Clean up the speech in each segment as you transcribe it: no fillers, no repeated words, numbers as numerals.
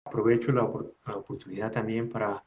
Aprovecho la oportunidad también para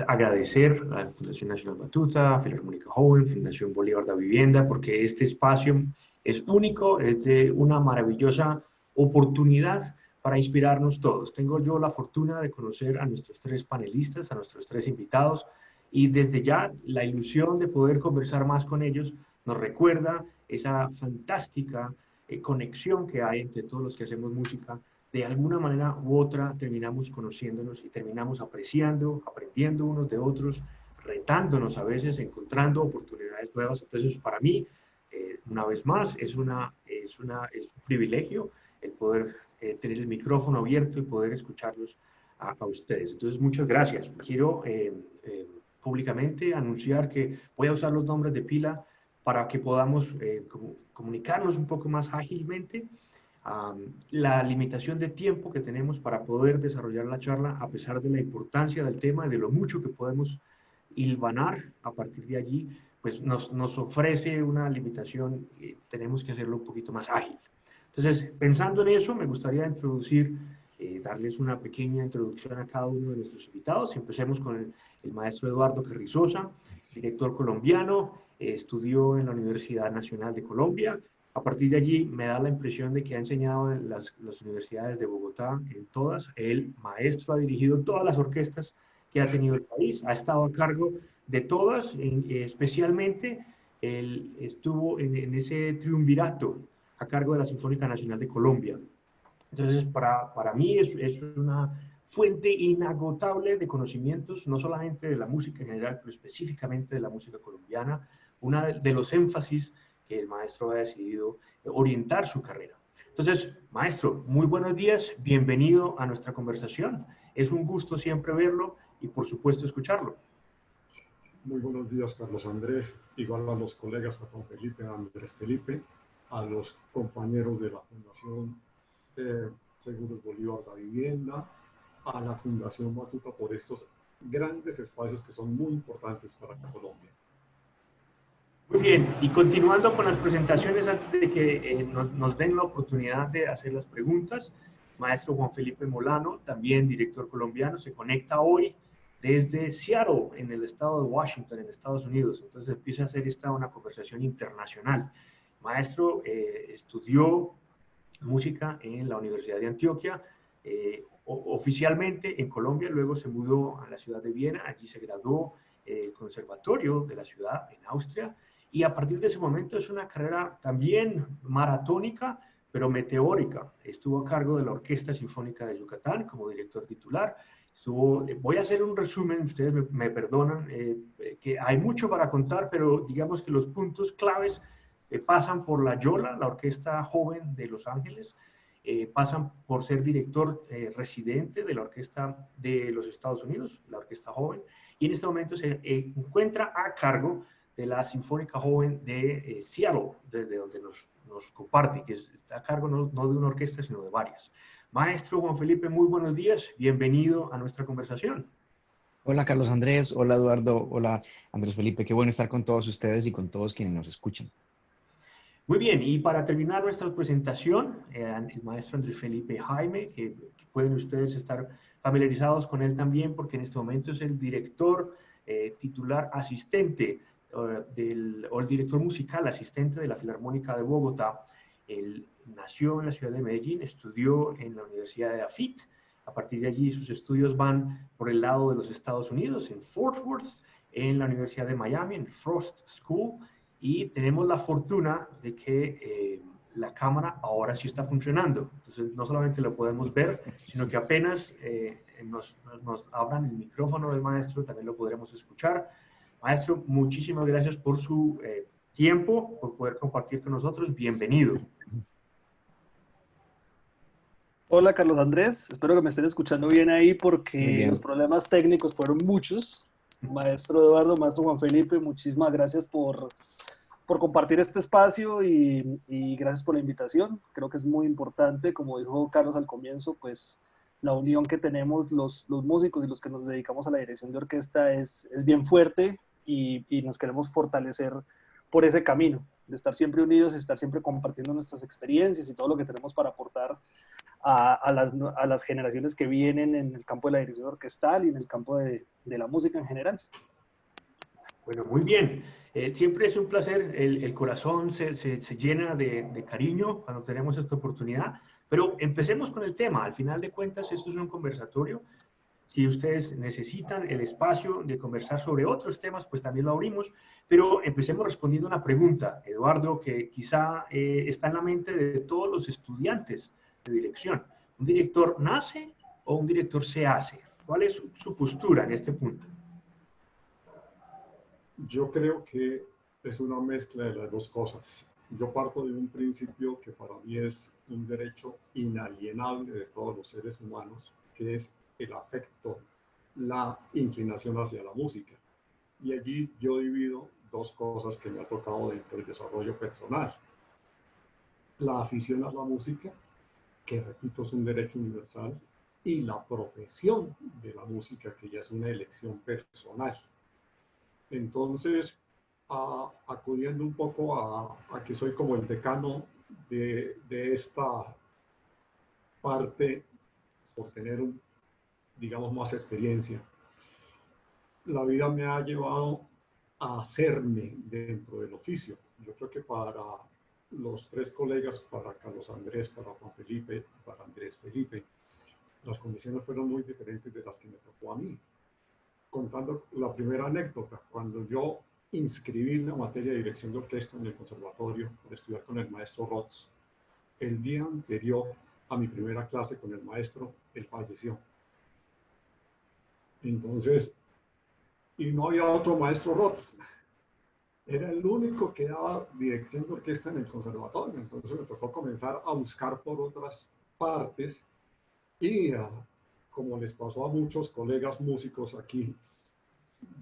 agradecer a la Fundación Nacional Batuta, Filarmónica Joven, Fundación Bolívar de Vivienda, porque este espacio es único, es de una maravillosa oportunidad para inspirarnos todos. Tengo yo la fortuna de conocer a nuestros tres panelistas, a nuestros tres invitados, y desde ya la ilusión de poder conversar más con ellos nos recuerda esa fantástica conexión que hay entre todos los que hacemos música. De alguna manera u otra terminamos conociéndonos y terminamos apreciando, aprendiendo unos de otros, retándonos a veces, encontrando oportunidades nuevas. Entonces, para mí, una vez más, es un privilegio el poder tener el micrófono abierto y poder escucharlos a ustedes. Entonces, muchas gracias. Quiero públicamente anunciar que voy a usar los nombres de pila para que podamos comunicarnos un poco más ágilmente. La limitación de tiempo que tenemos para poder desarrollar la charla, a pesar de la importancia del tema y de lo mucho que podemos hilvanar a partir de allí, pues nos ofrece una limitación y tenemos que hacerlo un poquito más ágil. Entonces, pensando en eso, me gustaría introducir, darles una pequeña introducción a cada uno de nuestros invitados. Empecemos con el maestro Eduardo Carrizosa, director colombiano, estudió en la Universidad Nacional de Colombia. A partir de allí me da la impresión de que ha enseñado en las universidades de Bogotá, en todas. El maestro ha dirigido todas las orquestas que ha tenido el país, ha estado a cargo de todas, especialmente él estuvo en ese triunvirato a cargo de la Sinfónica Nacional de Colombia. Entonces, para mí es una fuente inagotable de conocimientos, no solamente de la música en general, pero específicamente de la música colombiana, una de los énfasis que el maestro ha decidido orientar su carrera. Entonces, maestro, muy buenos días, bienvenido a nuestra conversación. Es un gusto siempre verlo y, por supuesto, escucharlo. Muy buenos días, Carlos Andrés, igual a los colegas, a Juan Felipe, a Andrés Felipe, a los compañeros de la Fundación Seguros Bolívar de Vivienda, a la Fundación Batuta por estos grandes espacios que son muy importantes para Colombia. Muy bien, y continuando con las presentaciones antes de que nos den la oportunidad de hacer las preguntas, maestro Juan Felipe Molano, también director colombiano, se conecta hoy desde Seattle, en el estado de Washington, en Estados Unidos. Entonces empieza a hacer una conversación internacional. Maestro estudió música en la Universidad de Antioquia, oficialmente en Colombia, luego se mudó a la ciudad de Viena, allí se graduó el conservatorio de la ciudad en Austria, y a partir de ese momento es una carrera también maratónica, pero meteórica. Estuvo a cargo de la Orquesta Sinfónica de Yucatán como director titular. Voy a hacer un resumen, ustedes me perdonan, que hay mucho para contar, pero digamos que los puntos claves pasan por la Yola, la Orquesta Joven de Los Ángeles, pasan por ser director residente de la Orquesta de los Estados Unidos, la Orquesta Joven, y en este momento se encuentra a cargo de la Sinfónica Joven de Seattle, desde donde nos comparte, que está a cargo no de una orquesta, sino de varias. Maestro Juan Felipe, muy buenos días, bienvenido a nuestra conversación. Hola Carlos Andrés, hola Eduardo, hola Andrés Felipe, qué bueno estar con todos ustedes y con todos quienes nos escuchan. Muy bien, y para terminar nuestra presentación, el maestro Andrés Felipe Jaime, que pueden ustedes estar familiarizados con él también, porque en este momento es el director titular asistente o el director musical asistente de la Filarmónica de Bogotá. Él nació en la ciudad de Medellín, estudió en la Universidad de Afit. A partir de allí sus estudios van por el lado de los Estados Unidos, en Fort Worth, en la Universidad de Miami, en Frost School, y tenemos la fortuna de que la cámara ahora sí está funcionando. Entonces, no solamente lo podemos ver, sino que apenas nos abran el micrófono del maestro, también lo podremos escuchar. Maestro, muchísimas gracias por su tiempo, por poder compartir con nosotros. Bienvenido. Hola Carlos Andrés, espero que me estén escuchando bien ahí Muy porque bien. los problemas técnicos fueron muchos. Maestro Eduardo, maestro Juan Felipe, muchísimas gracias por compartir este espacio y gracias por la invitación. Creo que es muy importante, como dijo Carlos al comienzo, pues la unión que tenemos los músicos y los que nos dedicamos a la dirección de orquesta es bien fuerte y nos queremos fortalecer por ese camino, de estar siempre unidos y estar siempre compartiendo nuestras experiencias y todo lo que tenemos para aportar a las generaciones que vienen en el campo de la dirección orquestal y en el campo de la música en general. Bueno, muy bien. Siempre es un placer, el corazón se llena de cariño cuando tenemos esta oportunidad, pero empecemos con el tema. Al final de cuentas, esto es un conversatorio. Si ustedes necesitan el espacio de conversar sobre otros temas, pues también lo abrimos, pero empecemos respondiendo una pregunta, Eduardo, que quizá está en la mente de todos los estudiantes de dirección. ¿Un director nace o un director se hace? ¿Cuál es su postura en este punto? Yo creo que es una mezcla de las dos cosas. Yo parto de un principio que para mí es un derecho inalienable de todos los seres humanos, que es el afecto, la inclinación hacia la música. Y allí yo divido dos cosas que me ha tocado dentro del desarrollo personal. La afición a la música, que repito es un derecho universal, y la profesión de la música, que ya es una elección personal. Entonces, acudiendo un poco a que soy como el decano de esta parte, por tener, digamos, más experiencia, la vida me ha llevado a hacerme dentro del oficio. Yo creo que para los tres colegas, para Carlos Andrés, para Juan Felipe, para Andrés Felipe, las condiciones fueron muy diferentes de las que me tocó a mí. Contando la primera anécdota, cuando yo inscribí la materia de dirección de orquesta en el conservatorio por estudiar con el maestro Rotz, el día anterior a mi primera clase con el maestro, él falleció. Entonces, y no había otro maestro Rotz, era el único que daba dirección de orquesta en el conservatorio. Entonces me tocó comenzar a buscar por otras partes y como les pasó a muchos colegas músicos aquí,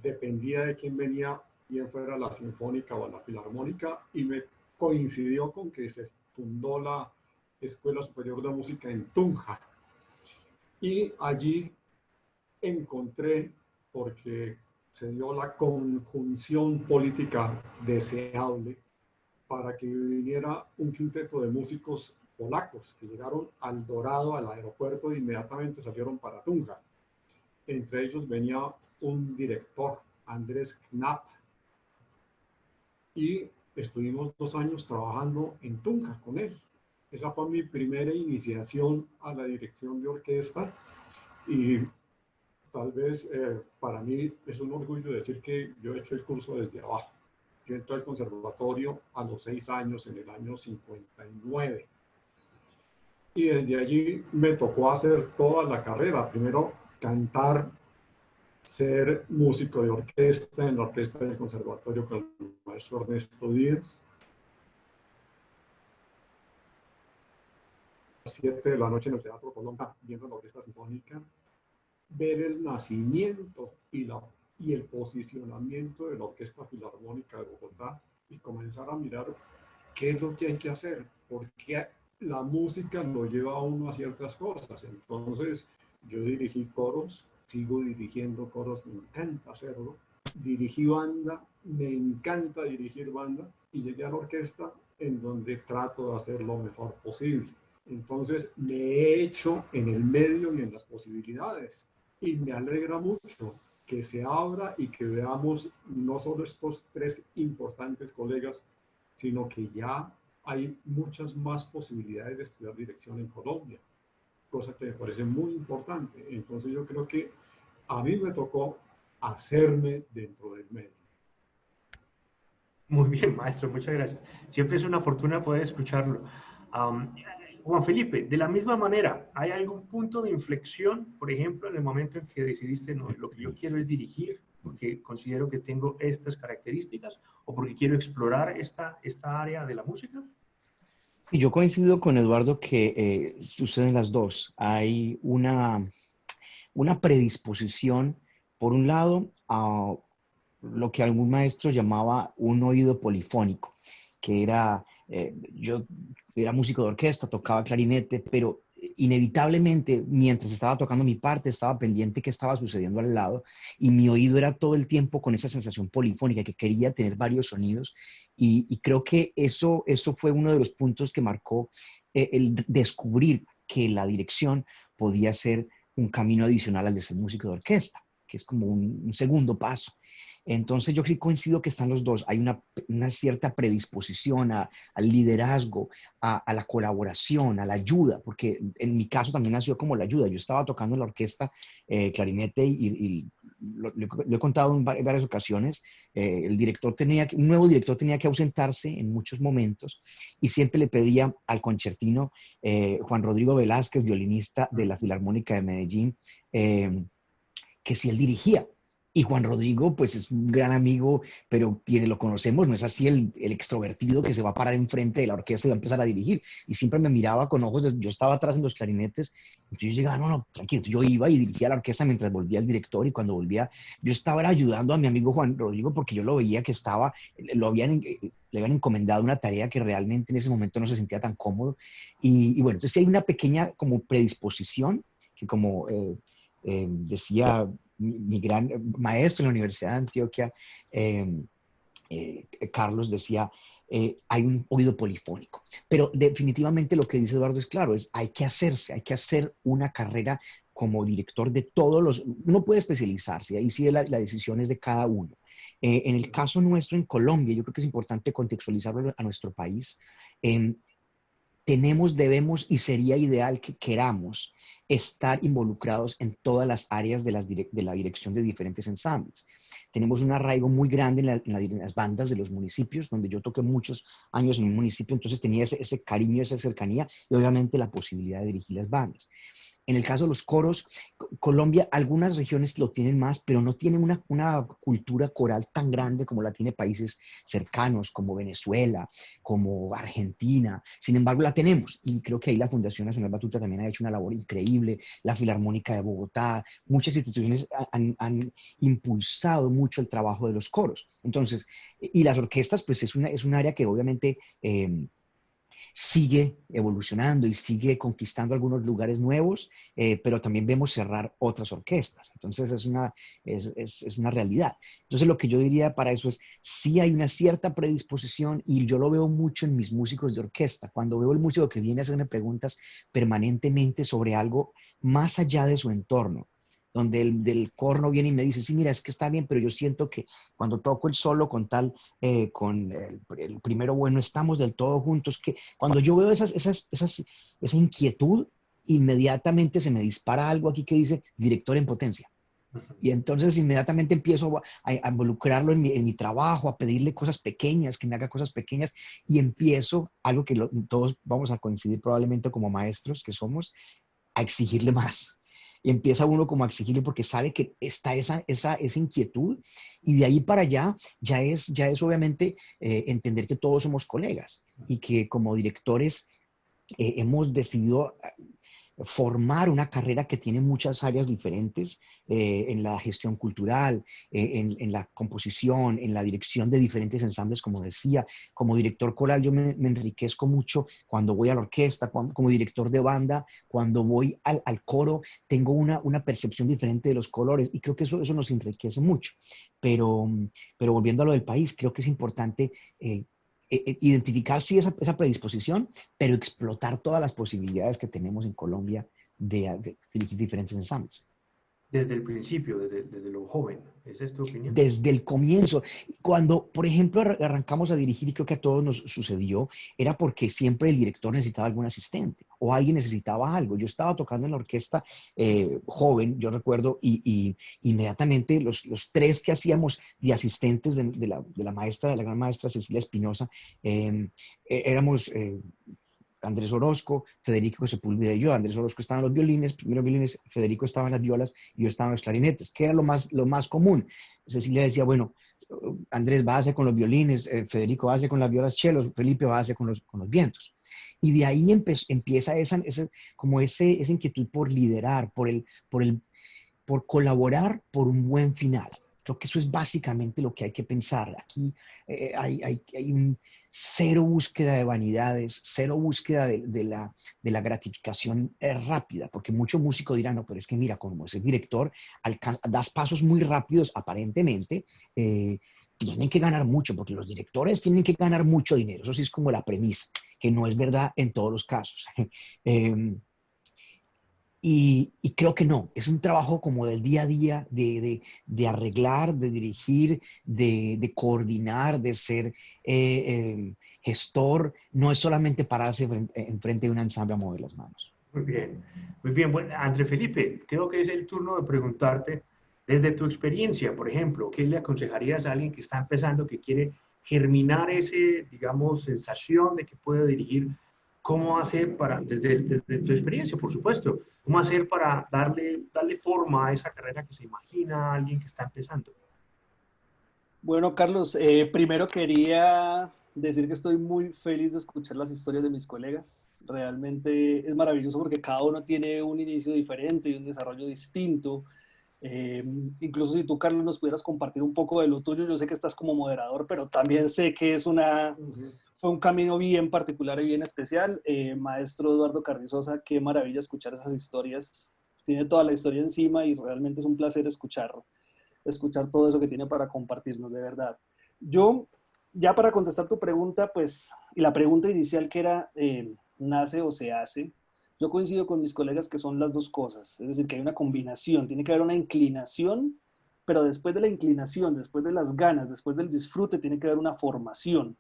dependía de quién venía, bien fuera la sinfónica o la filarmónica, y me coincidió con que se fundó la Escuela Superior de Música en Tunja. Y allí encontré, porque se dio la conjunción política deseable para que viniera un quinteto de músicos polacos que llegaron al Dorado, al aeropuerto, e inmediatamente salieron para Tunja. Entre ellos venía un director, Andrés Knapp, y estuvimos 2 años trabajando en Tunja con él. Esa fue mi primera iniciación a la dirección de orquesta y tal vez para mí es un orgullo decir que yo he hecho el curso desde abajo. Yo entré al conservatorio a los 6 años, en el año 59. Y desde allí me tocó hacer toda la carrera. Primero cantar, ser músico de orquesta en la orquesta del conservatorio con el maestro Ernesto Díaz. A las 7 de la noche en el Teatro Colón, viendo la orquesta sinfónica, ver el nacimiento y el posicionamiento de la Orquesta Filarmónica de Bogotá y comenzar a mirar qué es lo que hay que hacer, porque la música lo lleva a uno a ciertas cosas. Entonces, yo dirigí coros, sigo dirigiendo coros, me encanta hacerlo. Dirigí banda, me encanta dirigir banda, y llegué a la orquesta en donde trato de hacer lo mejor posible. Entonces, me he hecho en el medio y en las posibilidades. Y me alegra mucho que se abra y que veamos no solo estos 3 importantes colegas, sino que ya hay muchas más posibilidades de estudiar dirección en Colombia, cosa que me parece muy importante. Entonces yo creo que a mí me tocó hacerme dentro del medio. Muy bien, maestro, muchas gracias. Siempre es una fortuna poder escucharlo. Juan Felipe, de la misma manera, ¿hay algún punto de inflexión, por ejemplo, en el momento en que decidiste, no, lo que yo quiero es dirigir, porque considero que tengo estas características, o porque quiero explorar esta área de la música? Sí, yo coincido con Eduardo que suceden las dos. Hay una predisposición, por un lado, a lo que algún maestro llamaba un oído polifónico, que era, yo era músico de orquesta, tocaba clarinete, pero inevitablemente mientras estaba tocando mi parte estaba pendiente qué estaba sucediendo al lado y mi oído era todo el tiempo con esa sensación polifónica que quería tener varios sonidos y creo que eso fue uno de los puntos que marcó el descubrir que la dirección podía ser un camino adicional al de ser músico de orquesta, que es como un segundo paso. Entonces yo sí coincido que están los dos. Hay una cierta predisposición al liderazgo, a la colaboración, a la ayuda, porque en mi caso también nació como la ayuda. Yo estaba tocando en la orquesta clarinete y lo he contado en varias ocasiones. Un nuevo director tenía que ausentarse en muchos momentos y siempre le pedía al concertino Juan Rodrigo Velázquez, violinista de la Filarmónica de Medellín, que si él dirigía. Y Juan Rodrigo, pues es un gran amigo, pero quienes lo conocemos, no es así el extrovertido que se va a parar enfrente de la orquesta y va a empezar a dirigir. Y siempre me miraba con ojos, yo estaba atrás en los clarinetes, entonces yo llegaba, no, tranquilo. Entonces yo iba y dirigía la orquesta mientras volvía el director, y cuando volvía, yo estaba ayudando a mi amigo Juan Rodrigo porque yo lo veía que le habían encomendado una tarea que realmente en ese momento no se sentía tan cómodo. Y bueno, entonces hay una pequeña como predisposición que como decía mi gran maestro en la Universidad de Antioquia, Carlos, decía, hay un oído polifónico. Pero definitivamente lo que dice Eduardo es claro, hay que hacer una carrera como director de todos los... Uno puede especializarse, ahí sí la decisión es de cada uno. En el caso nuestro en Colombia, yo creo que es importante contextualizarlo a nuestro país. Debemos y sería ideal que queramos estar involucrados en todas las áreas de la dirección de diferentes ensambles. Tenemos un arraigo muy grande en las bandas de los municipios, donde yo toqué muchos años en un municipio, entonces tenía ese cariño, esa cercanía y obviamente la posibilidad de dirigir las bandas. En el caso de los coros, Colombia, algunas regiones lo tienen más, pero no tienen una cultura coral tan grande como la tiene países cercanos, como Venezuela, como Argentina. Sin embargo, la tenemos. Y creo que ahí la Fundación Nacional Batuta también ha hecho una labor increíble. La Filarmónica de Bogotá, muchas instituciones han impulsado mucho el trabajo de los coros. Entonces, y las orquestas, pues es un área que obviamente... sigue evolucionando y sigue conquistando algunos lugares nuevos, pero también vemos cerrar otras orquestas. Entonces es una realidad. Entonces lo que yo diría para eso es, sí hay una cierta predisposición y yo lo veo mucho en mis músicos de orquesta. Cuando veo el músico que viene a hacerme preguntas permanentemente sobre algo más allá de su entorno, donde el del corno viene y me dice, sí, mira, es que está bien, pero yo siento que cuando toco el solo con el primero, bueno, estamos del todo juntos, que cuando yo veo esa inquietud, inmediatamente se me dispara algo aquí que dice director en potencia. Y entonces inmediatamente empiezo a involucrarlo en mi trabajo, a pedirle cosas pequeñas, que me haga cosas pequeñas, y empiezo algo que todos vamos a coincidir probablemente como maestros que somos, a exigirle más. Y empieza uno como a exigirle porque sabe que está esa inquietud, y de ahí para allá ya es obviamente entender que todos somos colegas y que como directores hemos decidido formar una carrera que tiene muchas áreas diferentes, en la gestión cultural, en la composición, en la dirección de diferentes ensambles, como decía. Como director coral yo me enriquezco mucho cuando voy a la orquesta, como director de banda, cuando voy al coro, tengo una percepción diferente de los colores, y creo que eso nos enriquece mucho. Pero, pero volviendo a lo del país, creo que es importante identificar sí esa predisposición, pero explotar todas las posibilidades que tenemos en Colombia de dirigir diferentes ensambles. Desde el principio, desde lo joven. ¿Esa es tu opinión? Desde el comienzo, cuando, por ejemplo, arrancamos a dirigir, y creo que a todos nos sucedió, era porque siempre el director necesitaba algún asistente o alguien necesitaba algo. Yo estaba tocando en la orquesta joven, yo recuerdo, y inmediatamente los tres que hacíamos de asistentes de la maestra, de la gran maestra Cecilia Espinosa, éramos... Andrés Orozco, Federico Sepúlveda y yo. Andrés Orozco estaba en los violines, Federico estaba en las violas y yo estaba en los clarinetes, que era lo más común. Cecilia decía, bueno, Andrés va a hacer con los violines, Federico va a hacer con las violas chelos, Felipe va a hacer con los vientos. Y de ahí empieza esa inquietud por liderar, por colaborar por un buen final. Creo que eso es básicamente lo que hay que pensar. Aquí hay un cero búsqueda de vanidades, cero búsqueda de la gratificación rápida, porque mucho músico dirá, no, pero es que mira, como ese director, das pasos muy rápidos, aparentemente, tienen que ganar mucho, porque los directores tienen que ganar mucho dinero. Eso sí es como la premisa, que no es verdad en todos los casos. Y creo que no, es un trabajo como del día a día, de arreglar, de dirigir, de coordinar, de ser gestor. No es solamente pararse enfrente de un ensamble a mover las manos. Muy bien, muy bien. Bueno, André Felipe, creo que es el turno de preguntarte, desde tu experiencia, por ejemplo, ¿qué le aconsejarías a alguien que está empezando, que quiere germinar ese, digamos, sensación de que puede dirigir? ¿Cómo hacer para, desde tu experiencia, por supuesto, cómo hacer para darle forma a esa carrera que se imagina a alguien que está empezando? Bueno, Carlos, primero quería decir que estoy muy feliz de escuchar las historias de mis colegas. Realmente es maravilloso porque cada uno tiene un inicio diferente y un desarrollo distinto. Incluso si tú, Carlos, nos pudieras compartir un poco de lo tuyo, yo sé que estás como moderador, pero también sé que fue un camino bien particular y bien especial. Maestro Eduardo Carrizosa, qué maravilla escuchar esas historias. Tiene toda la historia encima y realmente es un placer escuchar todo eso que tiene para compartirnos, de verdad. Yo, ya para contestar tu pregunta, pues, y la pregunta inicial que era, ¿nace o se hace? Yo coincido con mis colegas que son las dos cosas, es decir, que hay una combinación, tiene que haber una inclinación, pero después de la inclinación, después de las ganas, después del disfrute, tiene que haber una formación.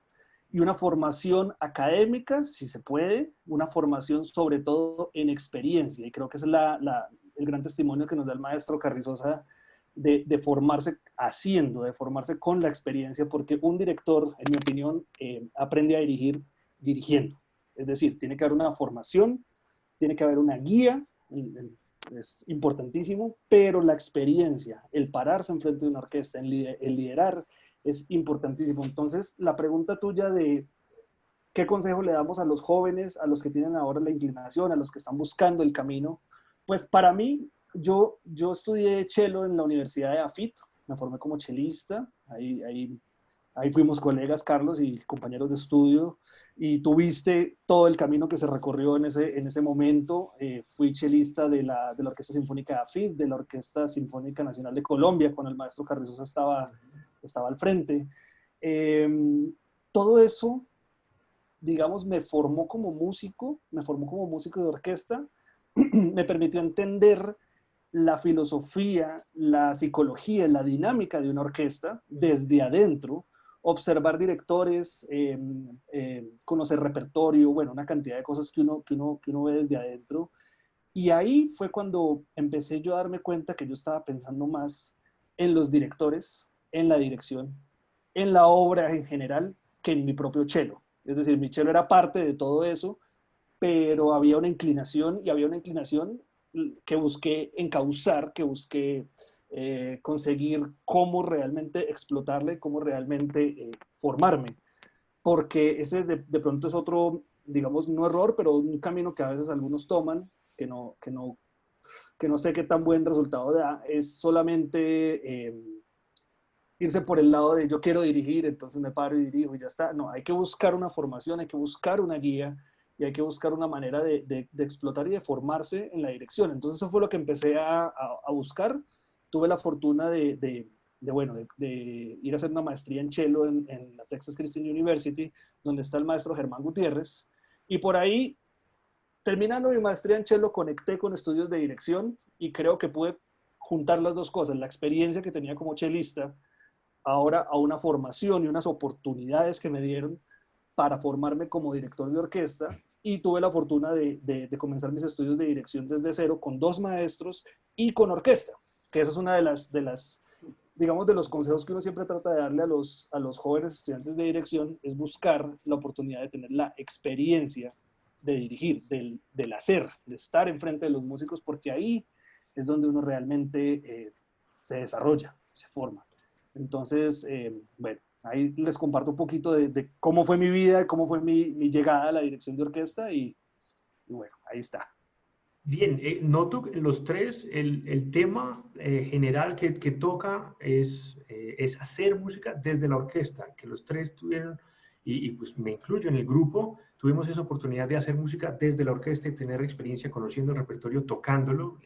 Y una formación académica, si se puede, una formación sobre todo en experiencia. Y creo que ese es el gran testimonio que nos da el maestro Carrizosa de formarse haciendo, de formarse con la experiencia, porque un director, en mi opinión, aprende a dirigir dirigiendo. Es decir, tiene que haber una formación, tiene que haber una guía, es importantísimo, pero la experiencia, el pararse enfrente de una orquesta, el liderar, es importantísimo. Entonces, la pregunta tuya de qué consejo le damos a los jóvenes, a los que tienen ahora la inclinación, a los que están buscando el camino, pues para mí, yo estudié cello en la Universidad de AFIT, me formé como chelista, ahí fuimos colegas, Carlos, y compañeros de estudio, y tuviste todo el camino que se recorrió en ese momento. Fui chelista de la Orquesta Sinfónica de AFIT, de la Orquesta Sinfónica Nacional de Colombia, cuando el maestro Carrizosa estaba al frente. Eh, Todo eso, digamos, me formó como músico de orquesta, me permitió entender la filosofía, la psicología, la dinámica de una orquesta desde adentro, observar directores, conocer repertorio, bueno, una cantidad de cosas que uno ve desde adentro. Y ahí fue cuando empecé yo a darme cuenta que yo estaba pensando más en los directores, en la dirección, en la obra en general, que en mi propio cello. Es decir, mi cello era parte de todo eso, pero había una inclinación y había una inclinación que busqué encauzar, que busqué conseguir cómo realmente explotarle, cómo realmente formarme. Porque ese de pronto es otro, digamos, no error, pero un camino que a veces algunos toman, que no sé qué tan buen resultado da, es solamente irse por el lado de yo quiero dirigir, entonces me paro y dirijo y ya está. No, hay que buscar una formación, hay que buscar una guía y hay que buscar una manera de explotar y de formarse en la dirección. Entonces eso fue lo que empecé a buscar. Tuve la fortuna de ir a hacer una maestría en cello en la Texas Christian University, donde está el maestro Germán Gutiérrez. Y por ahí, terminando mi maestría en cello, conecté con estudios de dirección y creo que pude juntar las dos cosas, la experiencia que tenía como chelista, ahora a una formación y unas oportunidades que me dieron para formarme como director de orquesta, y tuve la fortuna de comenzar mis estudios de dirección desde cero con 2 maestros y con orquesta, que esa es una digamos, de los consejos que uno siempre trata de darle a los jóvenes estudiantes de dirección, es buscar la oportunidad de tener la experiencia de dirigir, del hacer, de estar enfrente de los músicos, porque ahí es donde uno realmente se desarrolla, se forma. Entonces, bueno, ahí les comparto un poquito de cómo fue mi vida, cómo fue mi llegada a la dirección de orquesta y bueno, ahí está. Bien, noto que los tres, el tema general que toca es hacer música desde la orquesta, que los tres tuvieron, y pues me incluyo en el grupo, tuvimos esa oportunidad de hacer música desde la orquesta y tener experiencia conociendo el repertorio, tocándolo,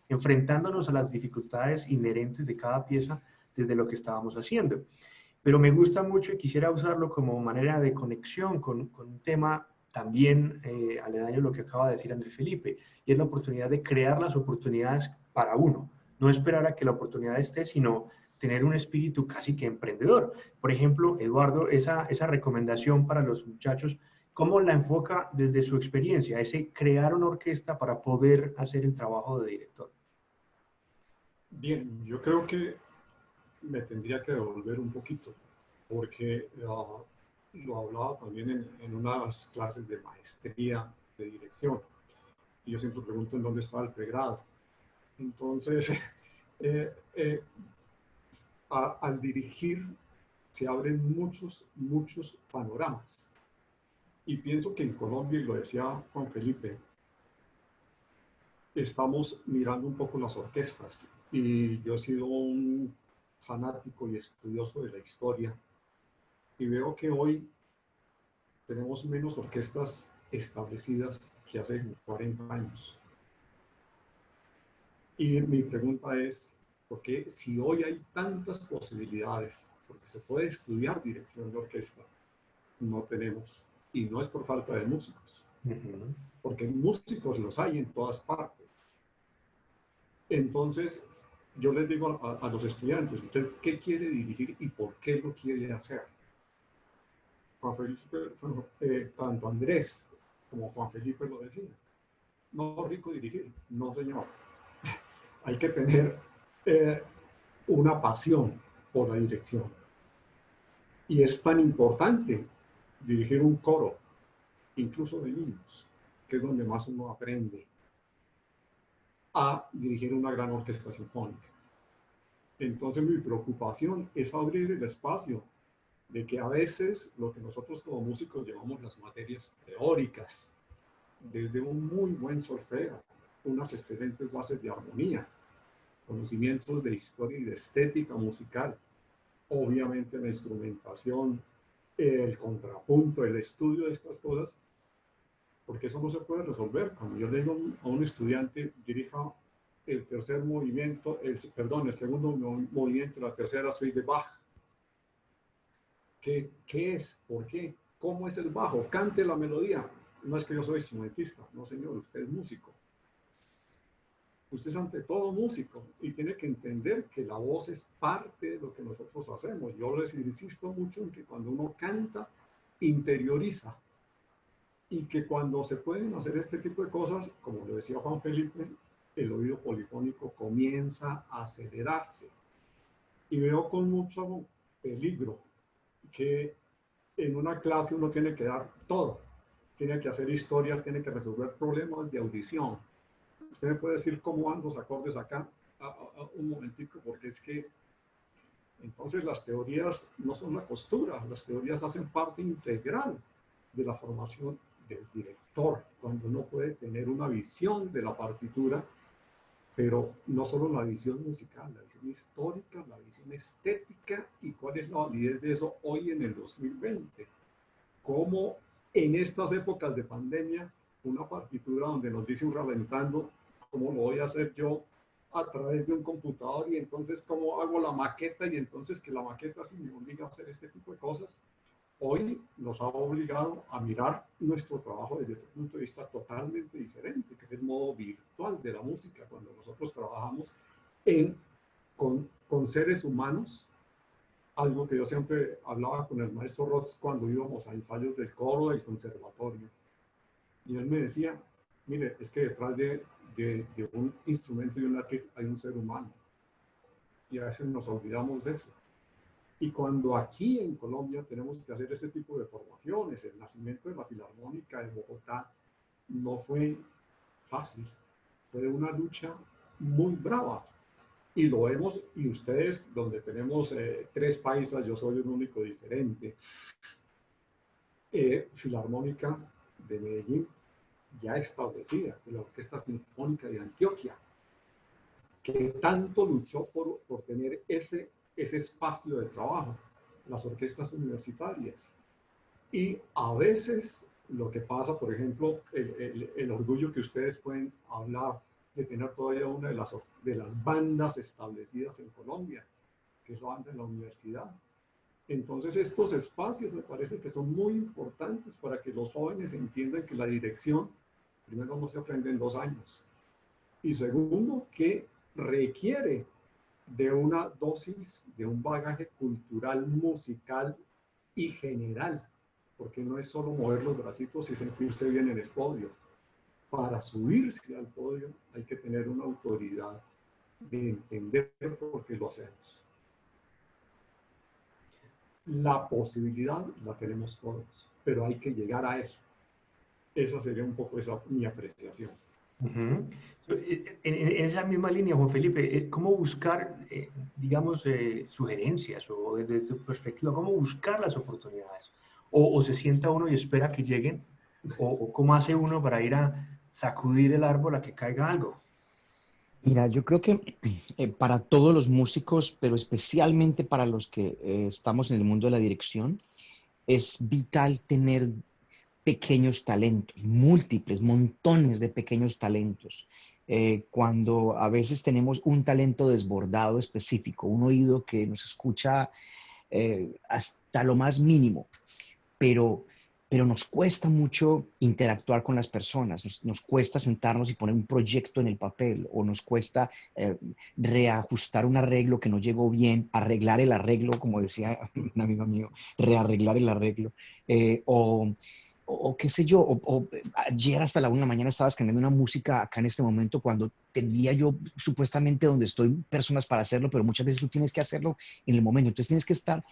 enfrentándonos a las dificultades inherentes de cada pieza desde lo que estábamos haciendo. Pero me gusta mucho y quisiera usarlo como manera de conexión con un tema también aledaño a lo que acaba de decir Andrés Felipe, y es la oportunidad de crear las oportunidades para uno, no esperar a que la oportunidad esté, sino tener un espíritu casi que emprendedor. Por ejemplo, Eduardo, esa recomendación para los muchachos, ¿cómo la enfoca desde su experiencia, ese crear una orquesta para poder hacer el trabajo de director? Bien, yo creo que me tendría que devolver un poquito, porque lo hablaba también en unas clases de maestría de dirección. Y yo siempre pregunto en dónde está el pregrado. Entonces, eh, eh, al dirigir se abren muchos panoramas. Y pienso que en Colombia, y lo decía Juan Felipe, estamos mirando un poco las orquestas. Y yo he sido un fanático y estudioso de la historia. Y veo que hoy tenemos menos orquestas establecidas que hace 40 años. Y mi pregunta es, ¿por qué si hoy hay tantas posibilidades, porque se puede estudiar dirección de orquesta, no tenemos? Y no es por falta de músicos, porque músicos los hay en todas partes. Entonces, yo les digo a los estudiantes, ¿usted qué quiere dirigir y por qué lo quiere hacer? Juan Felipe, tanto Andrés como Juan Felipe lo decían. No rico dirigir, no señor. Hay que tener una pasión por la dirección. Y es tan importante dirigir un coro, incluso de niños, que es donde más uno aprende, a dirigir una gran orquesta sinfónica. Entonces mi preocupación es abrir el espacio de que a veces lo que nosotros como músicos llamamos las materias teóricas, desde un muy buen solfeo, unas excelentes bases de armonía, conocimientos de historia y de estética musical, obviamente la instrumentación, el contrapunto, el estudio de estas cosas, porque eso no se puede resolver. Cuando yo le digo a un estudiante, dirija el tercer movimiento, el segundo movimiento, la tercera suite de Bach. ¿Qué es? ¿Por qué? ¿Cómo es el bajo? Cante la melodía. No es que yo soy instrumentista, no señor, usted es músico. Usted es ante todo músico y tiene que entender que la voz es parte de lo que nosotros hacemos. Yo les insisto mucho en que cuando uno canta, interioriza. Y que cuando se pueden hacer este tipo de cosas, como lo decía Juan Felipe, el oído polifónico comienza a acelerarse. Y veo con mucho peligro que en una clase uno tiene que dar todo. Tiene que hacer historias, tiene que resolver problemas de audición. Usted me puede decir cómo van los acordes acá, un momentico, porque es que entonces las teorías no son la costura, las teorías hacen parte integral de la formación del director, cuando uno puede tener una visión de la partitura, pero no solo la visión musical, la visión histórica, la visión estética y cuál es la validez de eso hoy en el 2020. Cómo en estas épocas de pandemia, una partitura donde nos dice un ralentando, ¿cómo lo voy a hacer yo a través de un computador? Y entonces, ¿cómo hago la maqueta? Y entonces que la maqueta sí me obliga a hacer este tipo de cosas. Hoy nos ha obligado a mirar nuestro trabajo desde un punto de vista totalmente diferente, que es el modo virtual de la música, cuando nosotros trabajamos con seres humanos, algo que yo siempre hablaba con el maestro Roth cuando íbamos a ensayos del coro del conservatorio. Y él me decía, mire, es que detrás de un instrumento y una hay un ser humano. Y a veces nos olvidamos de eso. Y cuando aquí en Colombia tenemos que hacer ese tipo de formaciones, el nacimiento de la Filarmónica de Bogotá no fue fácil, fue una lucha muy brava. Y lo vemos, y ustedes, donde tenemos 3 paisas, yo soy un único diferente. Filarmónica de Medellín, ya establecida, de la Orquesta Sinfónica de Antioquia, que tanto luchó por tener ese espacio de trabajo, las orquestas universitarias. Y a veces lo que pasa, por ejemplo, el orgullo que ustedes pueden hablar de tener todavía una de las bandas establecidas en Colombia, que es la banda de la universidad. Entonces estos espacios me parece que son muy importantes para que los jóvenes entiendan que la dirección, primero, no se aprende en 2 años, y segundo, que requiere de una dosis, de un bagaje cultural, musical y general, porque no es solo mover los bracitos y sentirse bien en el podio. Para subirse al podio hay que tener una autoridad de entender por qué lo hacemos. La posibilidad la tenemos todos, pero hay que llegar a eso. Esa sería un poco mi apreciación. Ujú. En esa misma línea, Juan Felipe, ¿cómo buscar, digamos, sugerencias o desde tu perspectiva, cómo buscar las oportunidades? O se sienta uno y espera que lleguen? O cómo hace uno para ir a sacudir el árbol a que caiga algo? Mira, yo creo que para todos los músicos, pero especialmente para los que estamos en el mundo de la dirección, es vital tener pequeños talentos, múltiples, montones de pequeños talentos. Cuando a veces tenemos un talento desbordado específico, un oído que nos escucha hasta lo más mínimo, pero, pero nos cuesta mucho interactuar con las personas, nos cuesta sentarnos y poner un proyecto en el papel, o nos cuesta reajustar un arreglo que no llegó bien, arreglar el arreglo, como decía un amigo mío, rearreglar el arreglo, o qué sé yo, ayer hasta la 1 de la mañana estaba escribiendo una música acá en este momento cuando tendría yo supuestamente donde estoy personas para hacerlo, pero muchas veces tú tienes que hacerlo en el momento, entonces tienes que estar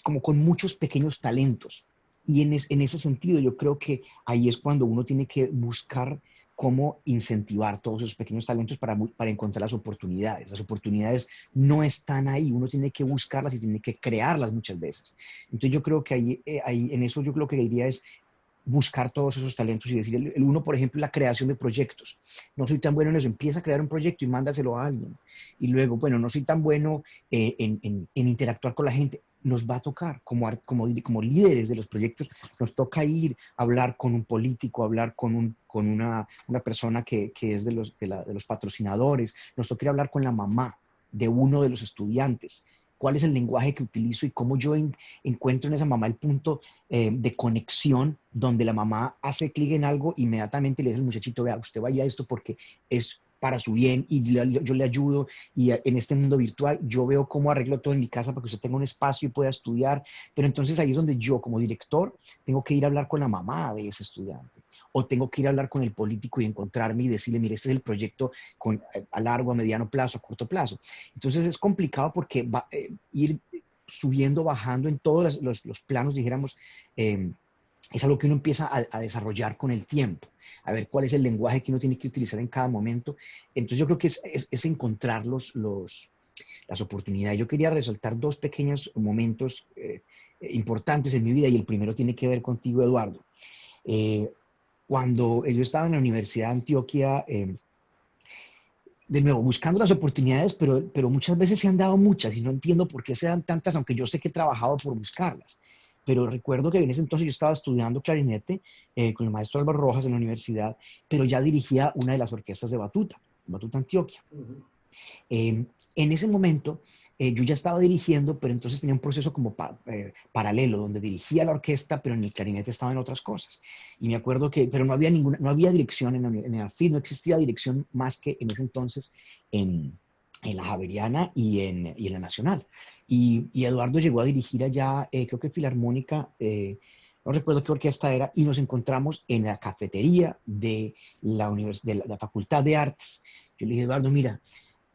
como con muchos pequeños talentos. Y en ese sentido yo creo que ahí es cuando uno tiene que buscar cómo incentivar todos esos pequeños talentos para encontrar las oportunidades. Las oportunidades no están ahí, uno tiene que buscarlas y tiene que crearlas muchas veces. Entonces yo creo que ahí en eso yo creo que diría es buscar todos esos talentos y decir, el uno, por ejemplo, la creación de proyectos. No soy tan bueno en eso, empieza a crear un proyecto y mándaselo a alguien. Y luego, bueno, no soy tan bueno en interactuar con la gente. Nos va a tocar, como líderes de los proyectos, nos toca ir a hablar con un político, hablar con una persona que es de los patrocinadores, nos toca ir a hablar con la mamá de uno de los estudiantes. ¿Cuál es el lenguaje que utilizo y cómo yo encuentro en esa mamá el punto de conexión donde la mamá hace clic en algo, inmediatamente le dice al muchachito, vea, usted vaya a esto porque es para su bien y yo le ayudo y en este mundo virtual yo veo cómo arreglo todo en mi casa para que usted tenga un espacio y pueda estudiar, pero entonces ahí es donde yo como director tengo que ir a hablar con la mamá de ese estudiante o tengo que ir a hablar con el político y encontrarme y decirle, mire, este es el proyecto a largo, a mediano plazo, a corto plazo. Entonces es complicado porque ir subiendo, bajando en todos los planos, dijéramos, es algo que uno empieza a desarrollar con el tiempo, a ver cuál es el lenguaje que uno tiene que utilizar en cada momento. Entonces yo creo que es encontrar las oportunidades. Yo quería resaltar dos pequeños momentos importantes en mi vida y el primero tiene que ver contigo, Eduardo. Eh, Cuando yo estaba en la Universidad de Antioquia, de nuevo, buscando las oportunidades, pero muchas veces se han dado muchas y no entiendo por qué se dan tantas, aunque yo sé que he trabajado por buscarlas. Pero recuerdo que en ese entonces yo estaba estudiando clarinete con el maestro Álvaro Rojas en la universidad, pero ya dirigía una de las orquestas de Batuta, Batuta Antioquia. En ese momento yo ya estaba dirigiendo, pero entonces tenía un proceso como paralelo, donde dirigía la orquesta, pero en el clarinete estaba en otras cosas. Y me acuerdo que, pero no había dirección en el AFID, no existía dirección más que en ese entonces en la Javeriana y en la Nacional. Y Eduardo llegó a dirigir allá, creo que Filarmónica, no recuerdo qué orquesta era, y nos encontramos en la cafetería de la Facultad de Artes. Yo le dije, Eduardo, mira,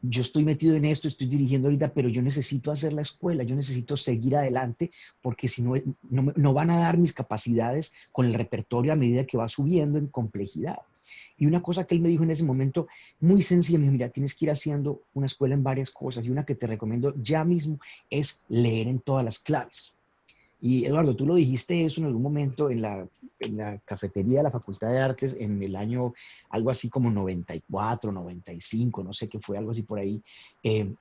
yo estoy metido en esto, estoy dirigiendo ahorita, pero yo necesito hacer la escuela, yo necesito seguir adelante, porque si no, no van a dar mis capacidades con el repertorio a medida que va subiendo en complejidad. Y una cosa que él me dijo en ese momento, muy sencilla, me dijo, mira, tienes que ir haciendo una escuela en varias cosas, y una que te recomiendo ya mismo es leer en todas las claves. Y Eduardo, tú lo dijiste eso en algún momento en la cafetería de la Facultad de Artes en el año algo así como 94, 95, no sé qué fue, algo así por ahí. Eh,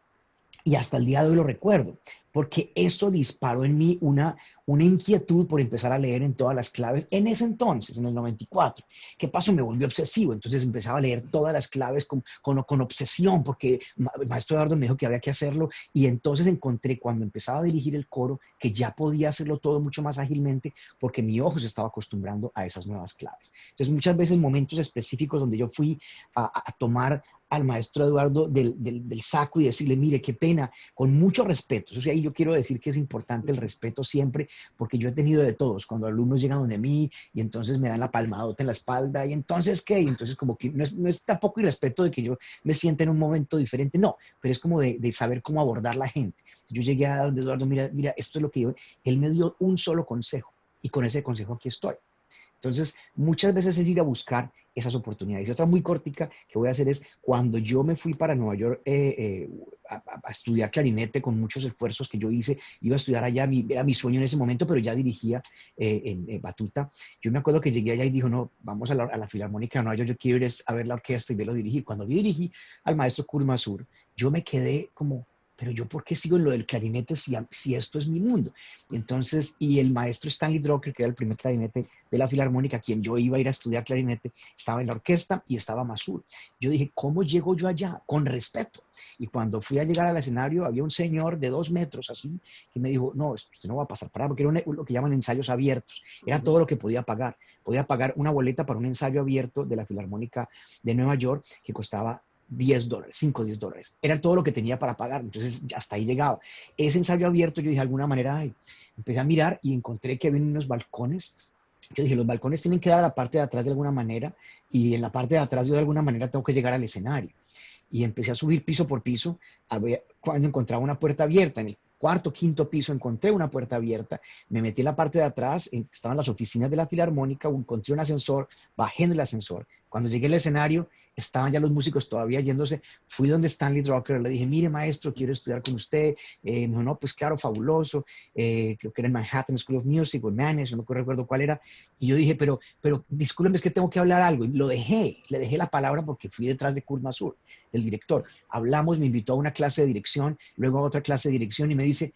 Y hasta el día de hoy lo recuerdo, porque eso disparó en mí una inquietud por empezar a leer en todas las claves en ese entonces, en el 94. ¿Qué pasó? Me volví obsesivo, entonces empezaba a leer todas las claves con obsesión, porque el maestro Eduardo me dijo que había que hacerlo, y entonces encontré, cuando empezaba a dirigir el coro, que ya podía hacerlo todo mucho más ágilmente, porque mi ojo se estaba acostumbrando a esas nuevas claves. Entonces, muchas veces momentos específicos donde yo fui a tomar al maestro Eduardo del saco y decirle, mire, qué pena, con mucho respeto. Eso sí, ahí yo quiero decir que es importante el respeto siempre, porque yo he tenido de todos, cuando alumnos llegan donde mí y entonces me dan la palmadota en la espalda, y entonces, ¿qué? Y entonces como que no es tampoco irrespeto de que yo me sienta en un momento diferente, no, pero es como de saber cómo abordar la gente. Yo llegué a donde Eduardo, mira, esto es lo que yo, él me dio un solo consejo, y con ese consejo aquí estoy. Entonces, muchas veces es ir a buscar esas oportunidades. Y otra muy cortica que voy a hacer es, cuando yo me fui para Nueva York a estudiar clarinete con muchos esfuerzos que yo hice, iba a estudiar allá, era mi sueño en ese momento, pero ya dirigía en batuta. Yo me acuerdo que llegué allá y dijo, no, vamos a la Filarmónica de Nueva York, yo quiero ir a ver la orquesta y verlo dirigir. Cuando vi dirigí al maestro Kurt Masur, yo me quedé como, pero yo ¿por qué sigo en lo del clarinete si esto es mi mundo? Y entonces, y el maestro Stanley Drucker, que era el primer clarinete de la Filarmónica, a quien yo iba a ir a estudiar clarinete, estaba en la orquesta y estaba Masur. Yo dije, ¿cómo llego yo allá? Con respeto. Y cuando fui a llegar al escenario, había un señor de 2 metros así, que me dijo, no, usted no va a pasar para, porque era lo que llaman ensayos abiertos. Era todo lo que podía pagar. Podía pagar una boleta para un ensayo abierto de la Filarmónica de Nueva York que costaba $10, 5 o $10. Era todo lo que tenía para pagar, entonces hasta ahí llegaba. Ese ensayo abierto, yo dije, de alguna manera, ay, empecé a mirar y encontré que había unos balcones. Yo dije, los balcones tienen que dar a la parte de atrás de alguna manera, y en la parte de atrás yo de alguna manera tengo que llegar al escenario. Y empecé a subir piso por piso, cuando encontraba una puerta abierta. En el cuarto, quinto piso encontré una puerta abierta, me metí en la parte de atrás, estaban las oficinas de la Filarmónica, encontré un ascensor, bajé en el ascensor. Cuando llegué al escenario, estaban ya los músicos todavía yéndose. Fui donde Stanley Drucker, le dije, mire maestro, quiero estudiar con usted. Me dijo, no, pues claro, fabuloso. Creo que era en Manhattan School of Music o en Mannes, no me recuerdo cuál era. Y yo dije, pero discúlpeme, es que tengo que hablar algo. Y lo dejé, le dejé la palabra porque fui detrás de Kurt Masur, el director. Hablamos, me invitó a una clase de dirección, luego a otra clase de dirección, y me dice,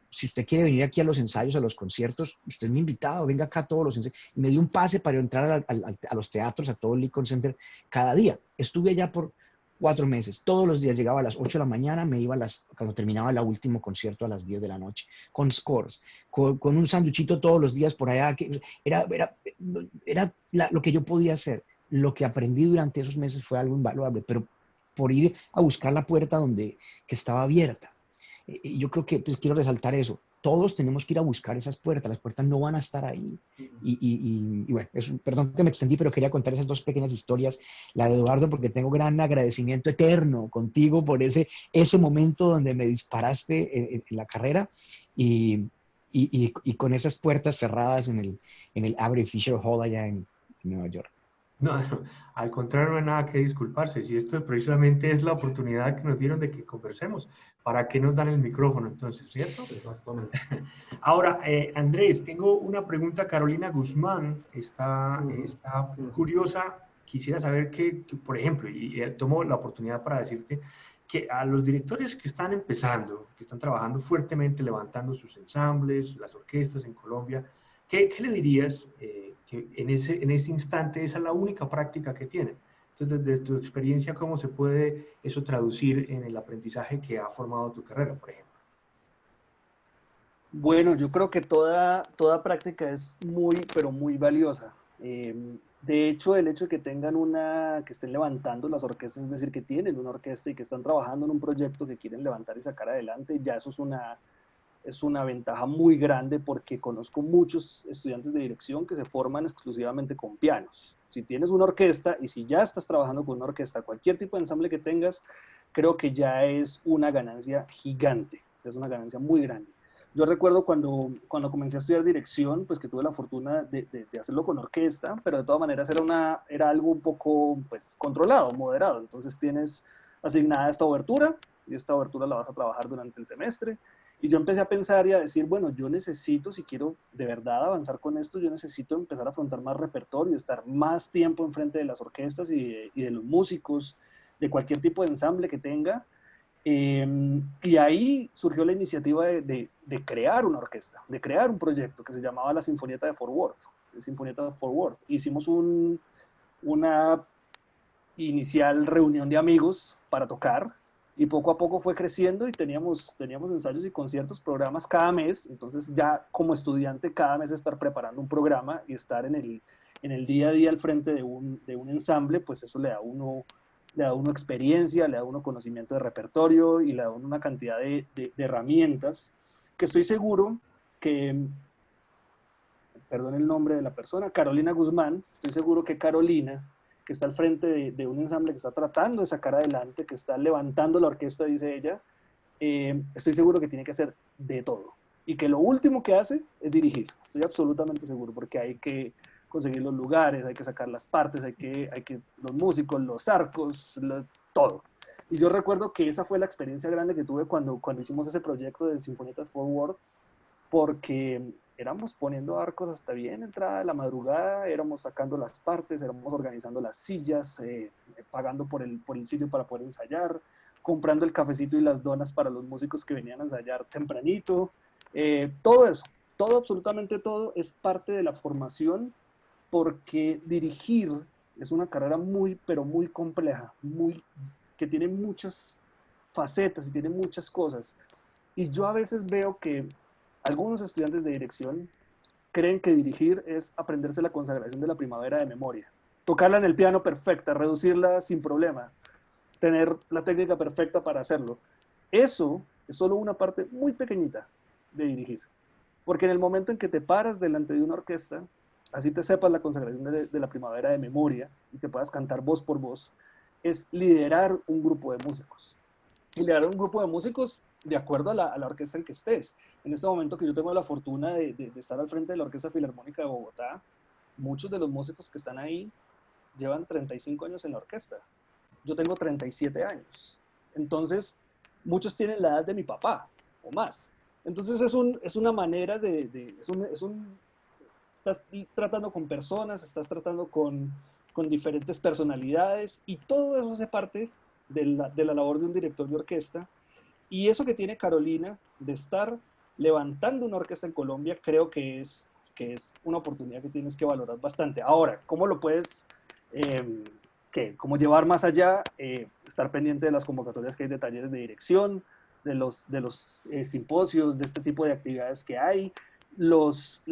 si usted quiere venir aquí a los ensayos, a los conciertos, usted es mi invitado, venga acá a todos los ensayos. Y me dio un pase para entrar a los teatros, a todo el Lincoln Center, cada día. Estuve allá por 4 meses. Todos los días llegaba a las 8 de la mañana, me iba cuando terminaba el último concierto a las 10 de la noche, con scores, con un sanduchito todos los días por allá. Que era lo que yo podía hacer. Lo que aprendí durante esos meses fue algo invaluable, pero por ir a buscar la puerta que estaba abierta. Y yo creo que pues, quiero resaltar eso. Todos tenemos que ir a buscar esas puertas. Las puertas no van a estar ahí. Y bueno, perdón que me extendí, pero quería contar esas dos pequeñas historias. La de Eduardo, porque tengo gran agradecimiento eterno contigo por ese momento donde me disparaste en la carrera, y con esas puertas cerradas en el Avery Fisher Hall allá en Nueva York. No, no, al contrario, no hay nada que disculparse. Si esto precisamente es la oportunidad que nos dieron de que conversemos, ¿para qué nos dan el micrófono entonces, cierto? Exactamente. Ahora, Andrés, tengo una pregunta. Carolina Guzmán está curiosa. Quisiera saber por ejemplo, y tomo la oportunidad para decirte que a los directores que están empezando, que están trabajando fuertemente, levantando sus ensambles, las orquestas en Colombia, ¿qué le dirías que en ese instante esa es la única práctica que tienen? Entonces, desde tu experiencia, ¿cómo se puede eso traducir en el aprendizaje que ha formado tu carrera, por ejemplo? Bueno, yo creo que toda práctica es muy, pero muy valiosa. De hecho, el hecho de que estén levantando las orquestas, es decir, que tienen una orquesta y que están trabajando en un proyecto que quieren levantar y sacar adelante, ya eso es una ventaja muy grande, porque conozco muchos estudiantes de dirección que se forman exclusivamente con pianos. Si tienes una orquesta y si ya estás trabajando con una orquesta, cualquier tipo de ensamble que tengas, creo que ya es una ganancia gigante, es una ganancia muy grande. Yo recuerdo cuando comencé a estudiar dirección, pues que tuve la fortuna de hacerlo con orquesta, pero de todas maneras era algo un poco pues, controlado, moderado. Entonces tienes asignada esta obertura, y esta obertura la vas a trabajar durante el semestre. Y yo empecé a pensar y a decir, bueno, yo necesito, si quiero de verdad avanzar con esto, yo necesito empezar a afrontar más repertorio, estar más tiempo enfrente de las orquestas y de los músicos, de cualquier tipo de ensamble que tenga. Y ahí surgió la iniciativa de crear una orquesta, de crear un proyecto que se llamaba la Sinfonieta de Fort Worth. Sinfonieta de Fort Worth. Hicimos una inicial reunión de amigos para tocar y poco a poco fue creciendo y teníamos ensayos y conciertos, programas cada mes. Entonces ya como estudiante cada mes estar preparando un programa y estar en el día a día al frente de un ensamble, pues eso le da a uno experiencia, le da a uno conocimiento de repertorio y le da a uno una cantidad de herramientas que estoy seguro que, perdón el nombre de la persona, Carolina Guzmán, estoy seguro que Carolina, que está al frente de un ensamble que está tratando de sacar adelante, que está levantando la orquesta, dice ella, estoy seguro que tiene que hacer de todo. Y que lo último que hace es dirigir. Estoy absolutamente seguro, porque hay que conseguir los lugares, hay que sacar las partes, hay que los músicos, los arcos, todo. Y yo recuerdo que esa fue la experiencia grande que tuve cuando hicimos ese proyecto de Sinfonieta Fort Worth, porque éramos poniendo arcos hasta bien entrada de la madrugada, éramos sacando las partes, éramos organizando las sillas, pagando por el sitio para poder ensayar, comprando el cafecito y las donas para los músicos que venían a ensayar tempranito. Todo eso, todo, absolutamente todo, es parte de la formación, porque dirigir es una carrera muy, pero muy compleja, que tiene muchas facetas y tiene muchas cosas. Y yo a veces veo que algunos estudiantes de dirección creen que dirigir es aprenderse la consagración de la primavera de memoria, tocarla en el piano perfecta, reducirla sin problema, tener la técnica perfecta para hacerlo. Eso es solo una parte muy pequeñita de dirigir, porque en el momento en que te paras delante de una orquesta, así te sepas la consagración de la primavera de memoria y te puedas cantar voz por voz, es liderar un grupo de músicos. Y liderar un grupo de músicos de acuerdo a la orquesta en que estés. En este momento que yo tengo la fortuna de estar al frente de la Orquesta Filarmónica de Bogotá, muchos de los músicos que están ahí llevan 35 años en la orquesta. Yo tengo 37 años. Entonces, muchos tienen la edad de mi papá o más. Entonces, es una manera estás tratando con personas, estás tratando con diferentes personalidades, y todo eso hace parte de la labor de un director de orquesta. Y eso que tiene Carolina de estar levantando una orquesta en Colombia, creo que es una oportunidad que tienes que valorar bastante. Ahora, ¿cómo lo puedes cómo llevar más allá? Estar pendiente de las convocatorias que hay de talleres de dirección, de los simposios, de este tipo de actividades que hay, los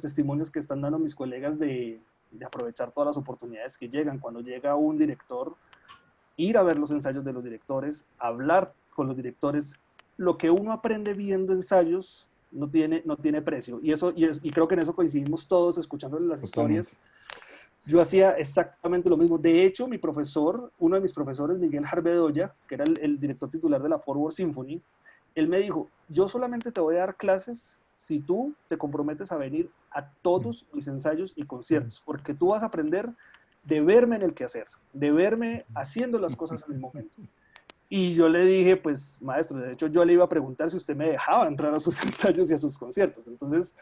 testimonios que están dando mis colegas de aprovechar todas las oportunidades que llegan. Cuando llega un director, ir a ver los ensayos de los directores, hablar con los directores. Lo que uno aprende viendo ensayos no tiene precio. Y creo que en eso coincidimos todos, escuchándole las Totalmente. historias. Yo hacía exactamente lo mismo. De hecho, uno de mis profesores, Miguel Jarbedoya, que era el director titular de la Fort Worth Symphony, él me dijo: yo solamente te voy a dar clases si tú te comprometes a venir a todos mis ensayos y conciertos, porque tú vas a aprender de verme en el quehacer, de verme haciendo las cosas en el momento. Y yo le dije: pues maestro, de hecho yo le iba a preguntar si usted me dejaba entrar a sus ensayos y a sus conciertos. Entonces,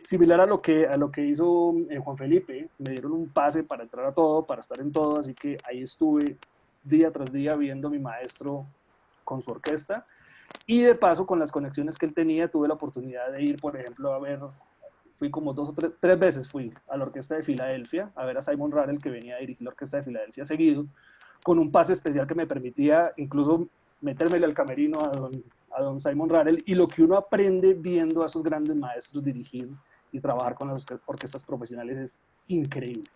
similar a lo que hizo Juan Felipe, me dieron un pase para entrar a todo, para estar en todo, así que ahí estuve día tras día viendo a mi maestro con su orquesta. Y de paso, con las conexiones que él tenía, tuve la oportunidad de ir, por ejemplo, fui como 2 o 3 veces fui a la Orquesta de Filadelfia, a ver a Simon Rattle, que venía a dirigir la Orquesta de Filadelfia seguido, con un pase especial que me permitía incluso metérmele al camerino a don Simon Rattle. Y lo que uno aprende viendo a esos grandes maestros dirigir y trabajar con las orquestas profesionales es increíble.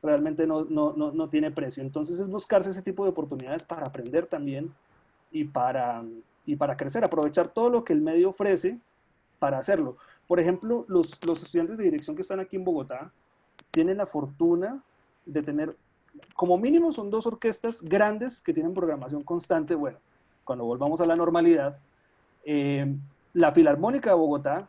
Realmente no tiene precio. Entonces es buscarse ese tipo de oportunidades para aprender también y para crecer, aprovechar todo lo que el medio ofrece para hacerlo. Por ejemplo, los estudiantes de dirección que están aquí en Bogotá tienen la fortuna de tener, como mínimo son 2 orquestas grandes que tienen programación constante. Bueno, cuando volvamos a la normalidad, la Filarmónica de Bogotá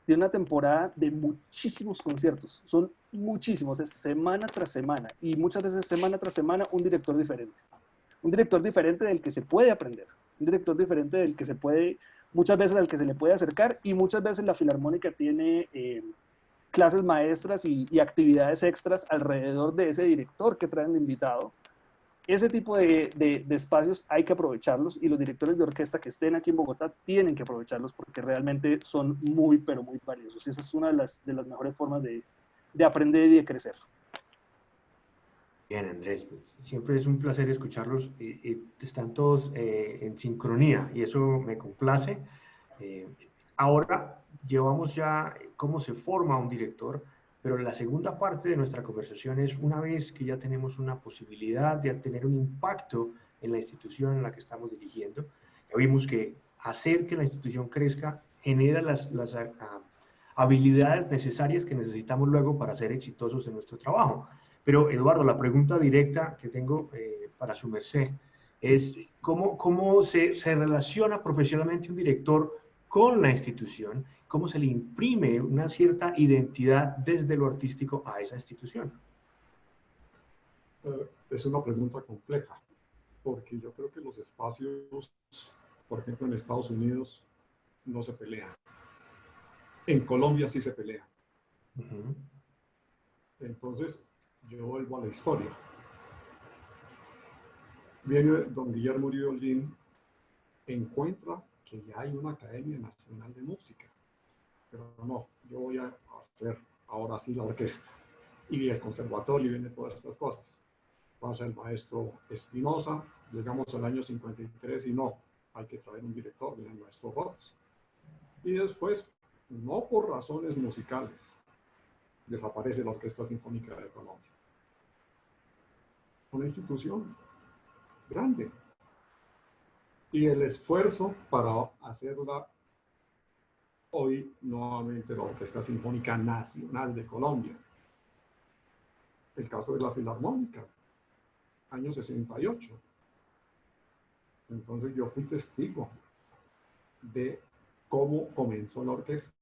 tiene una temporada de muchísimos conciertos, son muchísimos, es semana tras semana, y muchas veces semana tras semana un director diferente del que se puede aprender, un director diferente del que se puede, muchas veces al que se le puede acercar, y muchas veces la Filarmónica tiene clases maestras y actividades extras alrededor de ese director que traen de invitado, ese tipo de espacios hay que aprovecharlos y los directores de orquesta que estén aquí en Bogotá tienen que aprovecharlos porque realmente son muy, pero muy valiosos. Esa es una de las mejores formas de aprender y de crecer. Bien, Andrés, pues, siempre es un placer escucharlos y están todos en sincronía y eso me complace. Eh, Ahora llevamos ya cómo se forma un director, pero la segunda parte de nuestra conversación es una vez que ya tenemos una posibilidad de tener un impacto en la institución en la que estamos dirigiendo. Ya vimos que hacer que la institución crezca genera las habilidades necesarias que necesitamos luego para ser exitosos en nuestro trabajo. Pero, Eduardo, la pregunta directa que tengo para su merced es cómo se relaciona profesionalmente un director con la institución, cómo se le imprime una cierta identidad desde lo artístico a esa institución. Es una pregunta compleja, porque yo creo que los espacios, por ejemplo, en Estados Unidos, no se pelean. En Colombia sí se pelean. Uh-huh. Entonces, yo vuelvo a la historia. Viene don Guillermo Uribe Holguín, encuentra que ya hay una Academia Nacional de Música. Pero no, yo voy a hacer ahora sí la orquesta. Y el conservatorio y viene todas estas cosas. Pasa el maestro Espinosa, llegamos al año 53 y no, hay que traer un director, viene el maestro Rods. Y después, no por razones musicales, desaparece la Orquesta Sinfónica de Colombia. Una institución grande. Y el esfuerzo para hacerla hoy nuevamente la Orquesta Sinfónica Nacional de Colombia. El caso de la Filarmónica, año 68. Entonces yo fui testigo de cómo comenzó la orquesta.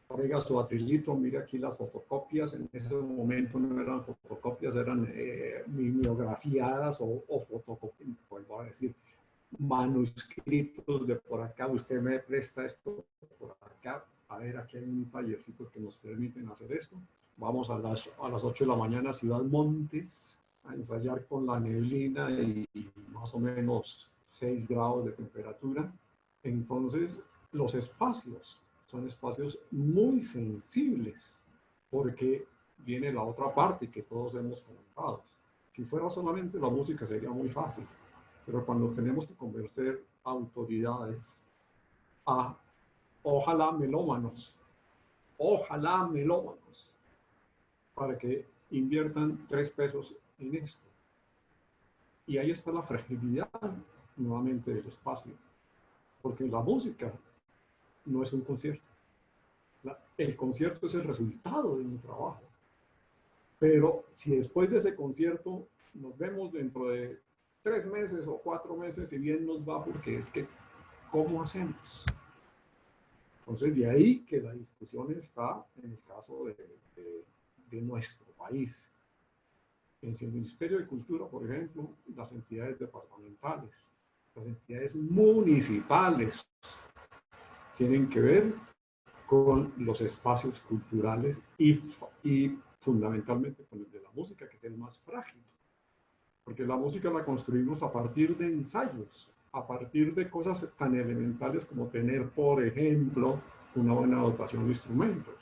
Traiga su atrillito, mire aquí las fotocopias. En ese momento no eran fotocopias, eran mimeografiadas o fotocopias, vuelvo a decir, manuscritos de por acá. Usted me presta esto por acá. A ver, aquí hay un tallercito que nos permiten hacer esto. Vamos a las 8 de la mañana a Ciudad Montes a ensayar con la neblina y más o menos 6 grados de temperatura. Entonces, los espacios son espacios muy sensibles porque viene la otra parte que todos hemos comentado. Si fuera solamente la música sería muy fácil, pero cuando tenemos que convencer a autoridades a ojalá melómanos, para que inviertan 3 pesos en esto. Y ahí está la fragilidad nuevamente del espacio, porque la música no es un concierto. El concierto es el resultado de un trabajo. Pero si después de ese concierto nos vemos dentro de 3 meses o 4 meses, si bien nos va, porque es que, ¿cómo hacemos? Entonces, de ahí que la discusión está en el caso de nuestro país. En el Ministerio de Cultura, por ejemplo, las entidades departamentales, las entidades municipales tienen que ver con los espacios culturales y fundamentalmente con el de la música, que es el más frágil. Porque la música la construimos a partir de ensayos, a partir de cosas tan elementales como tener, por ejemplo, una buena dotación de instrumentos.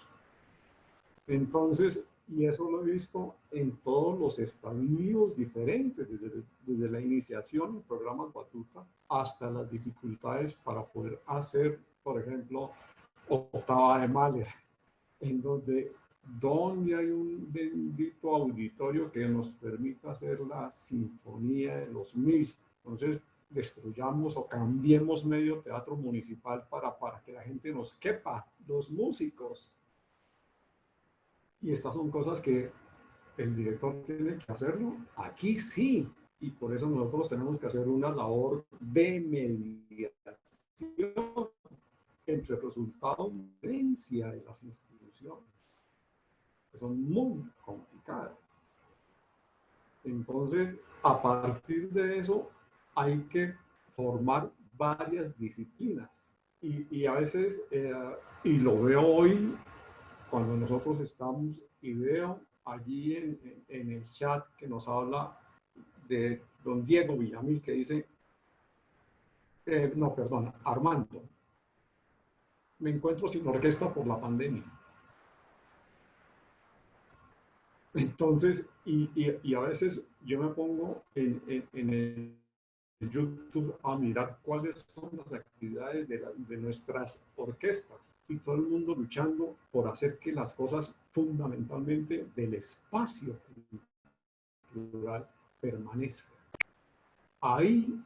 Entonces, y eso lo he visto en todos los estadios diferentes, desde la iniciación en programas Batuta hasta las dificultades para poder hacer, por ejemplo, octava de Mahler, en donde hay un bendito auditorio que nos permita hacer la sinfonía de los 1000. Entonces, destruyamos o cambiemos medio teatro municipal para que la gente nos quepa, los músicos. Y estas son cosas que el director tiene que hacerlo. Aquí sí. Y por eso nosotros tenemos que hacer una labor de mediación entre resultado y diferencia de las instituciones, que son muy complicadas. Entonces, a partir de eso, hay que formar varias disciplinas. Y a veces, y lo veo hoy, cuando nosotros estamos, y veo allí en el chat que nos habla de don Diego Villamil, que dice, no, perdón, Armando, me encuentro sin orquesta por la pandemia. Entonces, y a veces yo me pongo en el YouTube a mirar cuáles son las actividades de nuestras orquestas y todo el mundo luchando por hacer que las cosas fundamentalmente del espacio cultural permanezcan. Ahí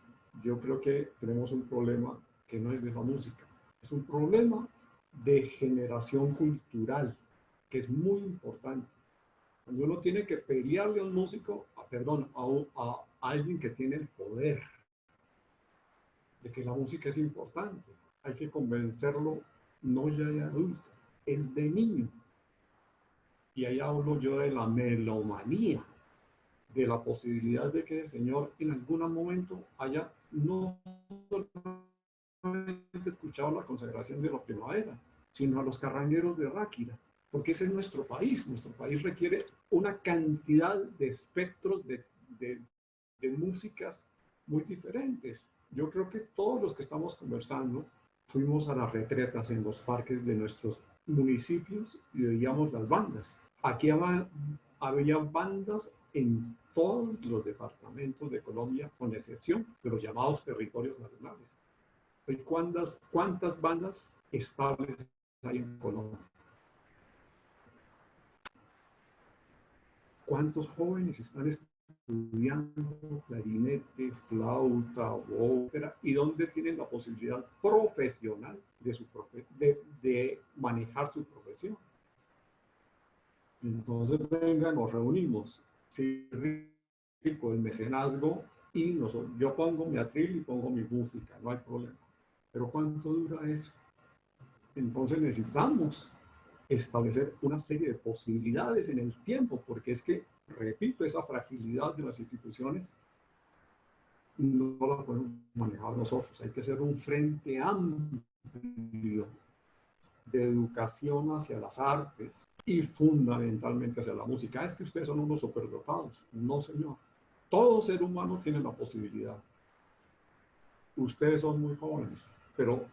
yo creo que tenemos un problema que no es de la música, es un problema de generación cultural que es muy importante. Cuando uno tiene que pelearle a un músico, a alguien que tiene el poder de que la música es importante, hay que convencerlo, no ya de adulto, es de niño. Y ahí hablo yo de la melomanía, de la posibilidad de que el Señor en algún momento haya no solamente escuchado la consagración de la primavera, sino a los carrangueros de Ráquira, porque ese es nuestro país. Nuestro país requiere una cantidad de espectros de músicas muy diferentes. Yo creo que todos los que estamos conversando fuimos a las retretas en los parques de nuestros municipios y veíamos las bandas. Aquí había bandas en todos los departamentos de Colombia, con excepción de los llamados territorios nacionales. ¿Cuántas bandas estables hay en Colombia? ¿Cuántos jóvenes están estudiando clarinete, flauta, ópera? ¿Y dónde tienen la posibilidad profesional de manejar su profesión? Entonces, venga, nos reunimos. Sí, rico el mecenazgo y yo pongo mi atril y pongo mi música, no hay problema. Pero ¿cuánto dura eso? Entonces necesitamos establecer una serie de posibilidades en el tiempo, porque es que, repito, esa fragilidad de las instituciones no la podemos manejar nosotros. Hay que hacer un frente amplio de educación hacia las artes y fundamentalmente hacia la música. Es que ustedes son unos superdotados. No, señor. Todo ser humano tiene la posibilidad. Ustedes son muy jóvenes, pero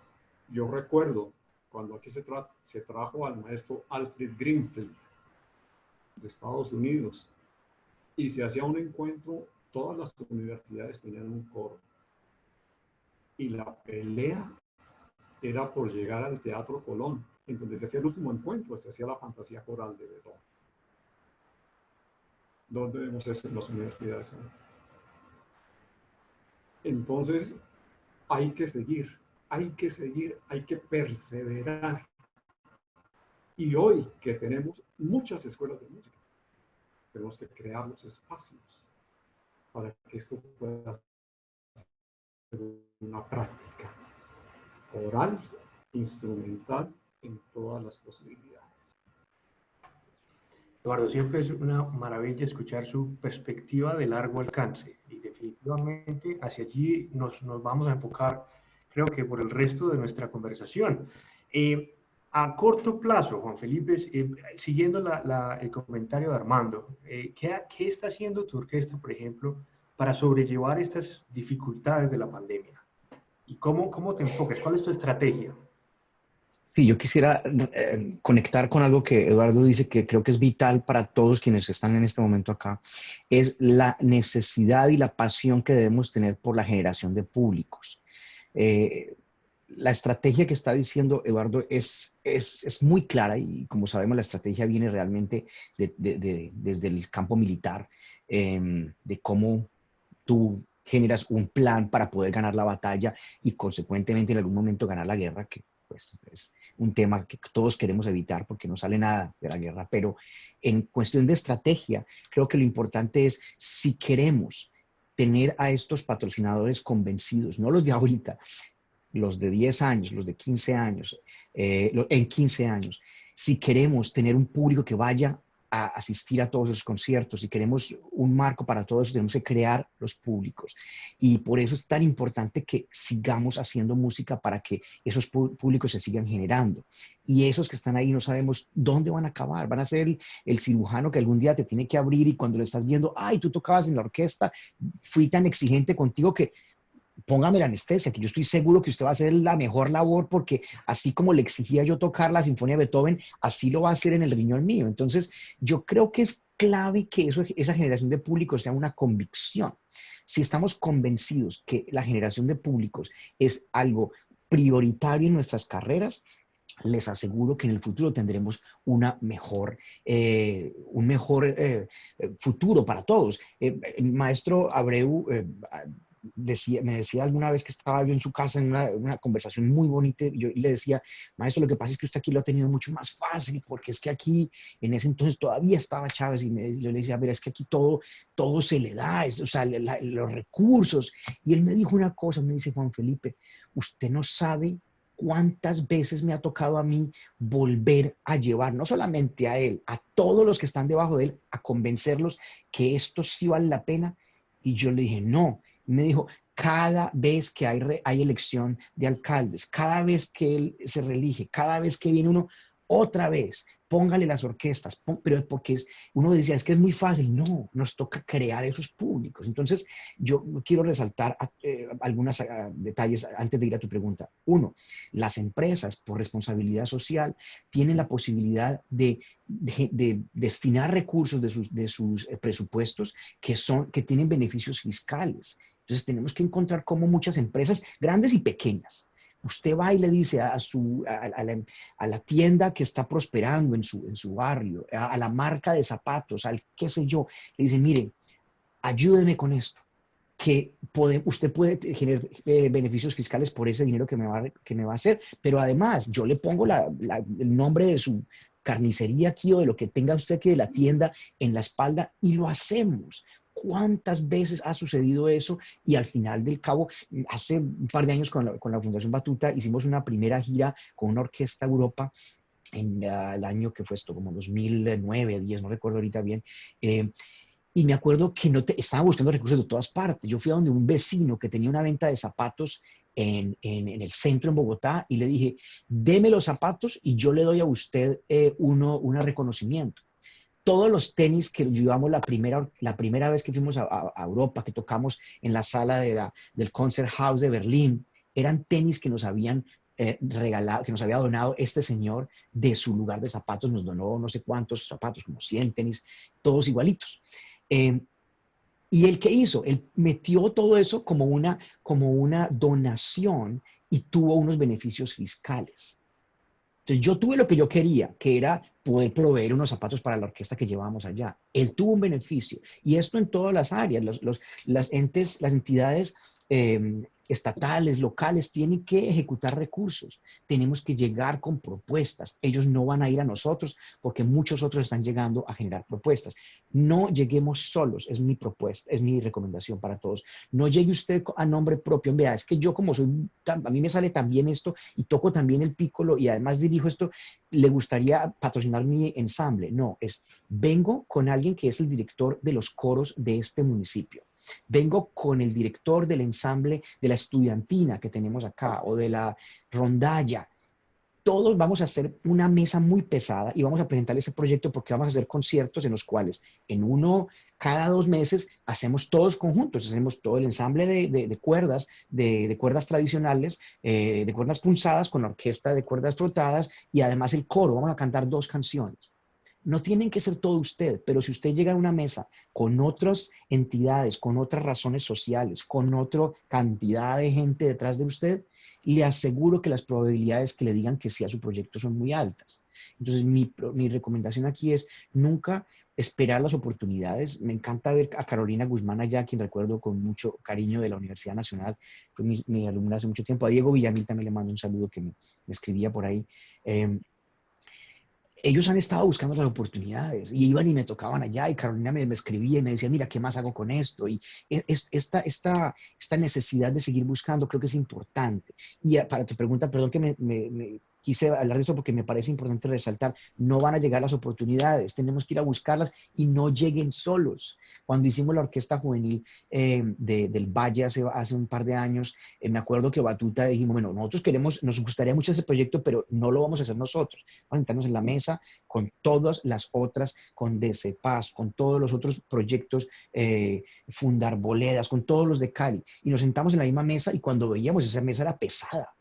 yo recuerdo cuando aquí se trajo al maestro Alfred Greenfield de Estados Unidos y se hacía un encuentro, todas las universidades tenían un coro y la pelea era por llegar al Teatro Colón, en donde se hacía el último encuentro, se hacía la fantasía coral de Beethoven. ¿Dónde vemos eso en las universidades? Entonces, hay que seguir, hay que perseverar. Y hoy que tenemos muchas escuelas de música, tenemos que crear los espacios para que esto pueda ser una práctica oral, instrumental, en todas las posibilidades. Eduardo, siempre es una maravilla escuchar su perspectiva de largo alcance y definitivamente hacia allí nos vamos a enfocar, creo que por el resto de nuestra conversación. A corto plazo, Juan Felipe, siguiendo el comentario de Armando, ¿qué está haciendo tu orquesta, por ejemplo, para sobrellevar estas dificultades de la pandemia? ¿Y cómo te enfocas? ¿Cuál es tu estrategia? Sí, yo quisiera conectar con algo que Eduardo dice que creo que es vital para todos quienes están en este momento acá, es la necesidad y la pasión que debemos tener por la generación de públicos. La estrategia que está diciendo Eduardo es muy clara y como sabemos la estrategia viene realmente desde el campo militar, de cómo tú generas un plan para poder ganar la batalla y consecuentemente en algún momento ganar la guerra, que pues es un tema que todos queremos evitar porque no sale nada de la guerra, pero en cuestión de estrategia, creo que lo importante es si queremos tener a estos patrocinadores convencidos, no los de ahorita, los de 10 años, los de 15 años, en 15 años, si queremos tener un público que vaya a asistir a todos esos conciertos y queremos un marco para todo eso, tenemos que crear los públicos. Y por eso es tan importante que sigamos haciendo música para que esos públicos se sigan generando. Y esos que están ahí no sabemos dónde van a acabar. Van a ser el cirujano que algún día te tiene que abrir y cuando le estás viendo, ay, tú tocabas en la orquesta, fui tan exigente contigo que póngame la anestesia, que yo estoy seguro que usted va a hacer la mejor labor porque así como le exigía yo tocar la Sinfonía de Beethoven, así lo va a hacer en el riñón mío. Entonces, yo creo que es clave que esa generación de públicos sea una convicción. Si estamos convencidos que la generación de públicos es algo prioritario en nuestras carreras, les aseguro que en el futuro tendremos un mejor futuro para todos. El maestro Abreu me decía alguna vez que estaba yo en su casa en una conversación muy bonita y yo le decía, maestro, lo que pasa es que usted aquí lo ha tenido mucho más fácil porque es que aquí en ese entonces todavía estaba Chávez y yo le decía, mira, es que aquí todo se le da, o sea, los recursos. Y él me dijo una cosa, me dice, Juan Felipe, usted no sabe cuántas veces me ha tocado a mí volver a llevar, no solamente a él, a todos los que están debajo de él, a convencerlos que esto sí vale la pena. Y yo le dije, no. Me dijo, cada vez que hay elección de alcaldes, cada vez que él se reelige, cada vez que viene uno, otra vez, póngale las orquestas, pero porque uno decía, es que es muy fácil. No, nos toca crear esos públicos. Entonces, yo quiero resaltar algunos detalles antes de ir a tu pregunta. Uno, las empresas, por responsabilidad social, tienen la posibilidad de destinar recursos de sus presupuestos que tienen beneficios fiscales. Entonces, tenemos que encontrar cómo muchas empresas, grandes y pequeñas, usted va y le dice a la tienda que está prosperando en su barrio, a la marca de zapatos, al qué sé yo, le dice, mire, ayúdeme con esto, que usted puede generar beneficios fiscales por ese dinero que me va a hacer, pero además yo le pongo el nombre de su carnicería aquí o de lo que tenga usted aquí de la tienda en la espalda y lo hacemos. ¿Cuántas veces ha sucedido eso? Y al final del cabo, hace un par de años con la Fundación Batuta hicimos una primera gira con una orquesta Europa en el año que fue esto, como 2009, 10, no recuerdo ahorita bien. Y me acuerdo que estaba buscando recursos de todas partes. Yo fui a donde un vecino que tenía una venta de zapatos en el centro en Bogotá y le dije, deme los zapatos y yo le doy a usted un reconocimiento. Todos los tenis que llevamos la primera vez que fuimos a Europa, que tocamos en la sala del Concert House de Berlín, eran tenis que nos habían regalado, que nos había donado este señor de su lugar de zapatos. Nos donó no sé cuántos zapatos, como 100 tenis, todos igualitos. ¿Y él qué hizo? Él metió todo eso como una donación y tuvo unos beneficios fiscales. Entonces yo tuve lo que yo quería, que era poder proveer unos zapatos para la orquesta que llevábamos allá. Él tuvo un beneficio. Y esto en todas las áreas. Las entidades estatales, locales, tienen que ejecutar recursos. Tenemos que llegar con propuestas. Ellos no van a ir a nosotros porque muchos otros están llegando a generar propuestas. No lleguemos solos, es mi propuesta, es mi recomendación para todos. No llegue usted a nombre propio. Vea, es que yo como a mí me sale también esto y toco también el pícolo y además dirijo esto, ¿le gustaría patrocinar mi ensamble? No, vengo con alguien que es el director de los coros de este municipio. Vengo con el director del ensamble de la estudiantina que tenemos acá o de la rondalla. Todos vamos a hacer una mesa muy pesada y vamos a presentar ese proyecto porque vamos a hacer conciertos en los cuales cada 2 meses hacemos todos conjuntos, hacemos todo el ensamble de cuerdas, de cuerdas tradicionales, de cuerdas punzadas con la orquesta de cuerdas frotadas y además el coro. Vamos a cantar 2 canciones. No tienen que ser todo usted, pero si usted llega a una mesa con otras entidades, con otras razones sociales, con otra cantidad de gente detrás de usted, le aseguro que las probabilidades que le digan que sí a su proyecto son muy altas. Entonces, mi recomendación aquí es nunca esperar las oportunidades. Me encanta ver a Carolina Guzmán allá, quien recuerdo con mucho cariño de la Universidad Nacional, fue mi alumna hace mucho tiempo. A Diego Villamil también le mando un saludo que me escribía por ahí. Ellos han estado buscando las oportunidades y iban y me tocaban allá y Carolina me escribía y me decía, mira, ¿qué más hago con esto? Y esta necesidad de seguir buscando creo que es importante. Y para tu pregunta, perdón que me quise hablar de eso porque me parece importante resaltar, no van a llegar las oportunidades, tenemos que ir a buscarlas y no lleguen solos. Cuando hicimos la orquesta juvenil del Valle hace un par de años, me acuerdo que Batuta dijimos, bueno, nosotros queremos, nos gustaría mucho ese proyecto, pero no lo vamos a hacer nosotros. Vamos a sentarnos en la mesa con todas las otras, con DC Paz, con todos los otros proyectos, Fundar Boledas, con todos los de Cali. Y nos sentamos en la misma mesa y cuando veíamos esa mesa era pesada.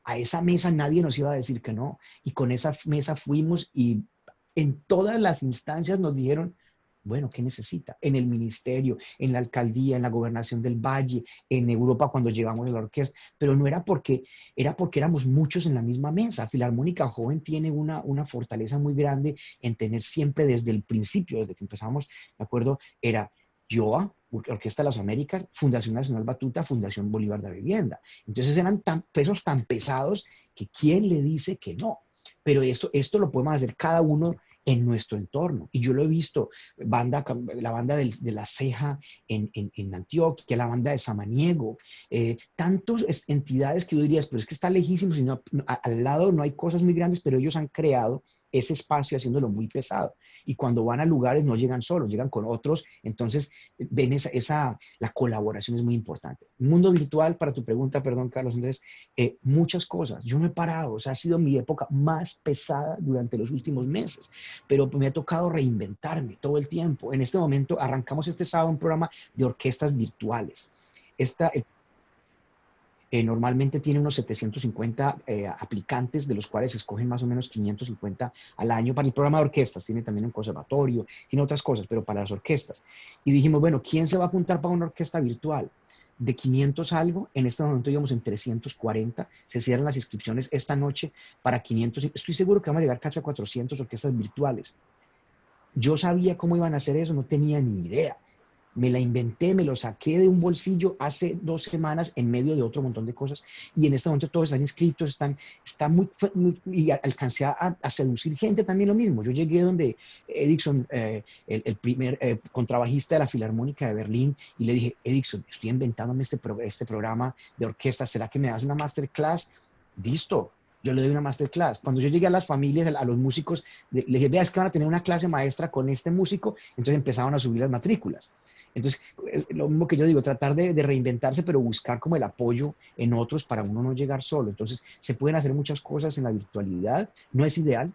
A esa mesa nadie nos iba a decir que no. Y con esa mesa fuimos y en todas las instancias nos dijeron, bueno, ¿qué necesita? En el ministerio, en la alcaldía, en la gobernación del Valle, en Europa cuando llevamos la orquesta, pero no era porque éramos muchos en la misma mesa. Filarmónica Joven tiene una fortaleza muy grande en tener siempre desde el principio, desde que empezamos, me acuerdo, era YOA, Orquesta de las Américas, Fundación Nacional Batuta, Fundación Bolívar de Vivienda. Entonces eran pesos tan pesados que ¿quién le dice que no? Pero esto lo podemos hacer cada uno en nuestro entorno. Y yo lo he visto, la banda de La Ceja en Antioquia, la banda de Samaniego, tantas entidades que yo dirías, pero es que está lejísimo, sino al lado no hay cosas muy grandes, pero ellos han creado ese espacio haciéndolo muy pesado. Y cuando van a lugares no llegan solos, llegan con otros, entonces ven la colaboración es muy importante. Mundo virtual, para tu pregunta, perdón, Carlos Andrés, muchas cosas. Yo no he parado, o sea, ha sido mi época más pesada durante los últimos meses, pero me ha tocado reinventarme todo el tiempo. En este momento arrancamos este sábado un programa de orquestas virtuales. Normalmente tiene unos 750 aplicantes, de los cuales se escogen más o menos 550 al año para el programa de orquestas. Tiene también un conservatorio, tiene otras cosas, pero para las orquestas. Y dijimos, bueno, ¿quién se va a apuntar para una orquesta virtual? De 500 algo, en este momento íbamos en 340, se cierran las inscripciones esta noche para 500, estoy seguro que vamos a llegar casi a 400 orquestas virtuales. Yo sabía cómo iban a hacer eso, no tenía ni idea. Me la inventé, me lo saqué de un bolsillo hace 2 semanas en medio de otro montón de cosas y en este momento todos están inscritos, está y alcancé a seducir gente también lo mismo. Yo llegué donde Edison, el primer contrabajista de la Filarmónica de Berlín, y le dije, Edison, estoy inventándome este programa de orquesta, ¿será que me das una masterclass? Listo, yo le doy una masterclass. Cuando yo llegué a las familias, a los músicos, le dije, vea, es que van a tener una clase maestra con este músico, entonces empezaron a subir las matrículas. Entonces, lo mismo que yo digo, tratar de reinventarse, pero buscar como el apoyo en otros para uno no llegar solo. Entonces, se pueden hacer muchas cosas en la virtualidad. No es ideal,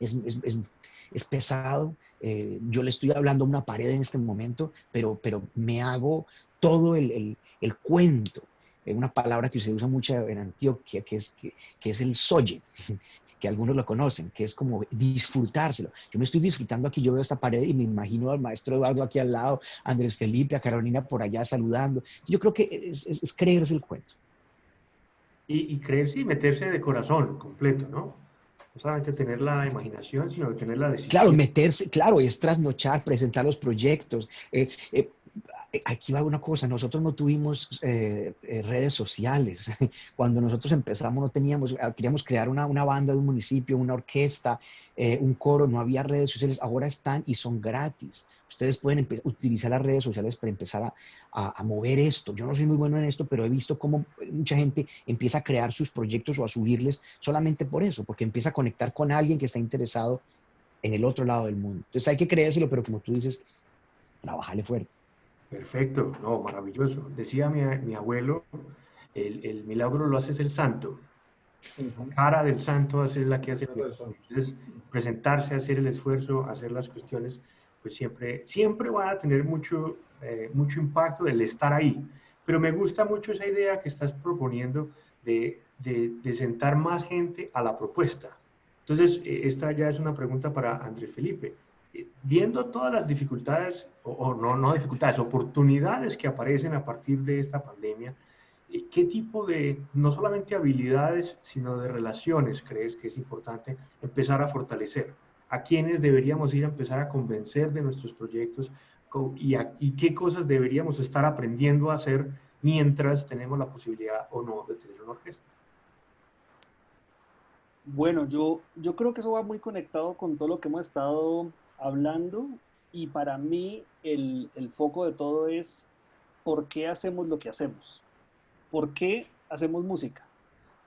es pesado. Yo le estoy hablando a una pared en este momento, pero me hago todo el cuento. Una palabra que se usa mucho en Antioquia, que es el soye, que algunos lo conocen, que es como disfrutárselo. Yo me estoy disfrutando aquí, yo veo esta pared y me imagino al maestro Eduardo aquí al lado, a Andrés Felipe, a Carolina por allá saludando. Yo creo que es creerse el cuento. Y creerse y meterse de corazón completo, ¿no? No solamente tener la imaginación, sino tener la Claro, decisión. meterse, claro, es trasnochar, presentar los proyectos. Aquí va una cosa, nosotros no tuvimos redes sociales. Cuando nosotros empezamos no teníamos, queríamos crear una banda de un municipio, una orquesta, un coro, no había redes sociales, ahora están y son gratis. Ustedes pueden utilizar las redes sociales para empezar a mover esto. Yo no soy muy bueno en esto, pero he visto cómo mucha gente empieza a crear sus proyectos o a subirles solamente por eso, porque empieza a conectar con alguien que está interesado en el otro lado del mundo. Entonces hay que creérselo, pero como tú dices, trabajarle fuerte. Perfecto, no, maravilloso. Decía mi abuelo, el milagro lo hace el santo. La cara del santo es la que hace el milagro. Entonces, presentarse, hacer el esfuerzo, hacer las cuestiones, pues siempre van a tener mucho impacto el estar ahí. Pero me gusta mucho esa idea que estás proponiendo de sentar más gente a la propuesta. Entonces, esta ya es una pregunta para Andrés Felipe. Viendo todas las dificultades, o no dificultades, oportunidades que aparecen a partir de esta pandemia, ¿qué tipo de, no solamente habilidades, sino de relaciones crees que es importante empezar a fortalecer? ¿A quiénes deberíamos ir a empezar a convencer de nuestros proyectos y qué cosas deberíamos estar aprendiendo a hacer mientras tenemos la posibilidad o no de tener una orquesta? Bueno, yo creo que eso va muy conectado con todo lo que hemos estado hablando y para mí el foco de todo es por qué hacemos lo que hacemos, por qué hacemos música.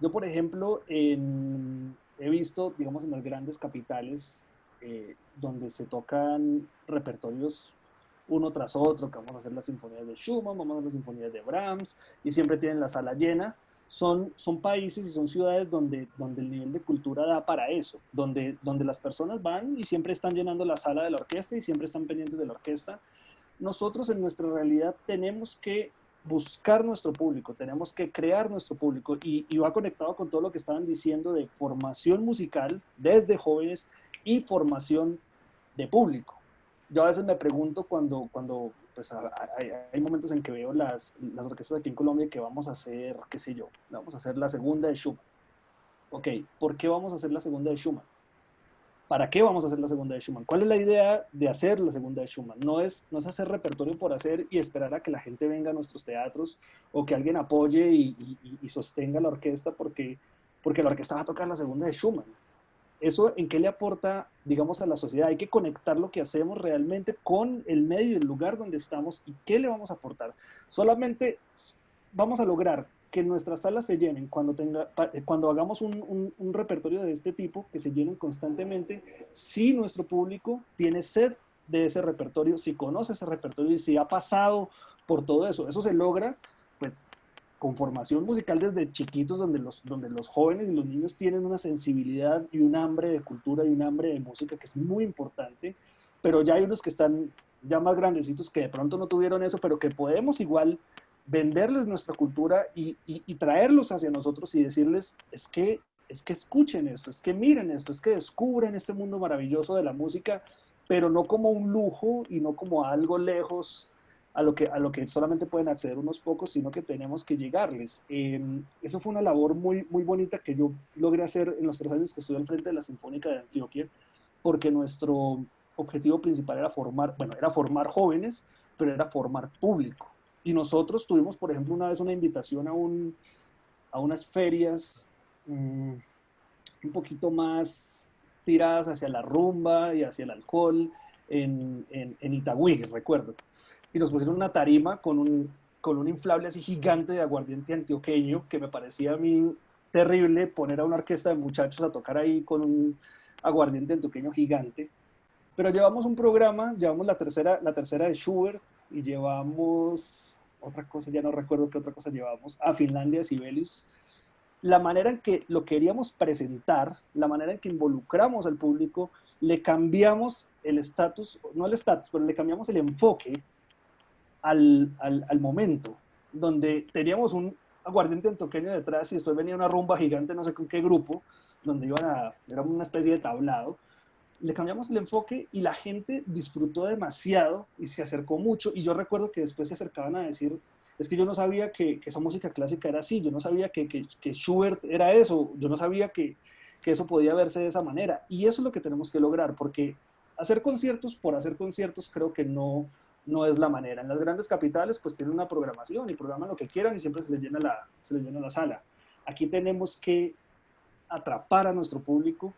Yo, por ejemplo, he visto, digamos, en las grandes capitales, donde se tocan repertorios uno tras otro, que vamos a hacer las sinfonías de Schumann, vamos a hacer las sinfonías de Brahms, y siempre tienen la sala llena. Son países y son ciudades donde el nivel de cultura da para eso, donde las personas van y siempre están llenando la sala de la orquesta y siempre están pendientes de la orquesta. Nosotros en nuestra realidad tenemos que buscar nuestro público, tenemos que crear nuestro público y va conectado con todo lo que estaban diciendo de formación musical desde jóvenes y formación de público. Yo a veces me pregunto cuando pues, hay momentos en que veo las orquestas aquí en Colombia que vamos a hacer, qué sé yo, vamos a hacer la segunda de Schumann. Ok, ¿por qué vamos a hacer la segunda de Schumann? ¿Para qué vamos a hacer la segunda de Schumann? ¿Cuál es la idea de hacer la segunda de Schumann? No es hacer repertorio por hacer y esperar a que la gente venga a nuestros teatros o que alguien apoye y sostenga la orquesta porque la orquesta va a tocar la segunda de Schumann. ¿Eso en qué le aporta, digamos, a la sociedad? Hay que conectar lo que hacemos realmente con el medio, el lugar donde estamos y qué le vamos a aportar. Solamente vamos a lograr que nuestras salas se llenen cuando hagamos un repertorio de este tipo, que se llenen constantemente, si nuestro público tiene sed de ese repertorio, si conoce ese repertorio y si ha pasado por todo eso. Eso se logra, pues, con formación musical desde chiquitos, donde los jóvenes y los niños tienen una sensibilidad y un hambre de cultura y un hambre de música que es muy importante, pero ya hay unos que están ya más grandecitos que de pronto no tuvieron eso, pero que podemos igual venderles nuestra cultura y traerlos hacia nosotros y decirles, es que escuchen esto, es que miren esto, es que descubren este mundo maravilloso de la música, pero no como un lujo y no como algo lejos a lo que solamente pueden acceder unos pocos, sino que tenemos que llegarles. Eso fue una labor muy, muy bonita que yo logré hacer en los 3 años que estuve al frente de la Sinfónica de Antioquia, porque nuestro objetivo principal era formar jóvenes, pero era formar público. Y nosotros tuvimos, por ejemplo, una vez una invitación a unas ferias un poquito más tiradas hacia la rumba y hacia el alcohol en Itagüí, recuerdo. Y nos pusieron una tarima con un inflable así gigante de aguardiente antioqueño, que me parecía a mí terrible poner a una orquesta de muchachos a tocar ahí con un aguardiente antioqueño gigante. Pero llevamos un programa, llevamos la tercera de Schubert y llevamos otra cosa, ya no recuerdo qué otra cosa llevamos, a Finlandia de Sibelius. La manera en que lo queríamos presentar, la manera en que involucramos al público, le cambiamos el estatus, no el estatus, pero le cambiamos el enfoque al momento, donde teníamos un aguardiente antioqueño detrás y después venía una rumba gigante, no sé con qué grupo, donde era una especie de tablado. Le cambiamos el enfoque y la gente disfrutó demasiado y se acercó mucho. Y yo recuerdo que después se acercaban a decir, es que yo no sabía que esa música clásica era así, yo no sabía que Schubert era eso, yo no sabía que eso podía verse de esa manera. Y eso es lo que tenemos que lograr, porque hacer conciertos por hacer conciertos creo que no es la manera. En las grandes capitales pues tienen una programación y programan lo que quieran y siempre se les llena la sala. Aquí tenemos que atrapar a nuestro público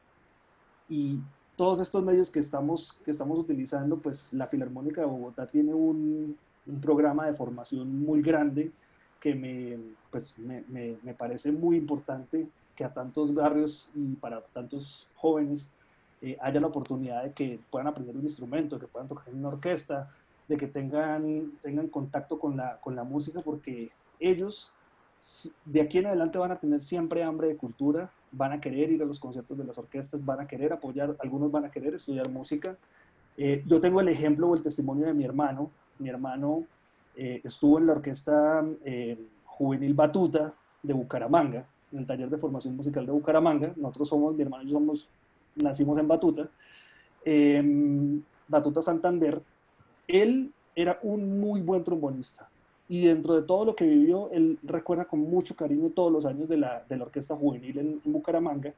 y todos estos medios que estamos utilizando, pues la Filarmónica de Bogotá tiene un programa de formación muy grande que me parece muy importante que a tantos barrios y para tantos jóvenes haya la oportunidad de que puedan aprender un instrumento, que puedan tocar en una orquesta, de que tengan contacto con la música, porque ellos de aquí en adelante van a tener siempre hambre de cultura, van a querer ir a los conciertos de las orquestas, van a querer apoyar, algunos van a querer estudiar música. Yo tengo el ejemplo o el testimonio de mi hermano. Mi hermano estuvo en la orquesta juvenil Batuta de Bucaramanga, en el taller de formación musical de Bucaramanga. Mi hermano y yo nacimos en Batuta. Batuta Santander. Él era un muy buen trombonista. Y dentro de todo lo que vivió, él recuerda con mucho cariño todos los años de la orquesta juvenil en Bucaramanga.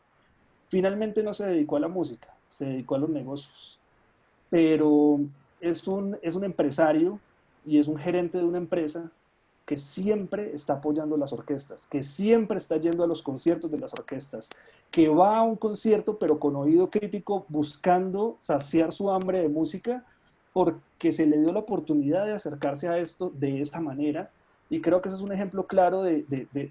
Finalmente no se dedicó a la música, se dedicó a los negocios. Pero es un empresario y es un gerente de una empresa que siempre está apoyando las orquestas, que siempre está yendo a los conciertos de las orquestas, que va a un concierto pero con oído crítico buscando saciar su hambre de música porque se le dio la oportunidad de acercarse a esto de esta manera Y creo que ese es un ejemplo claro de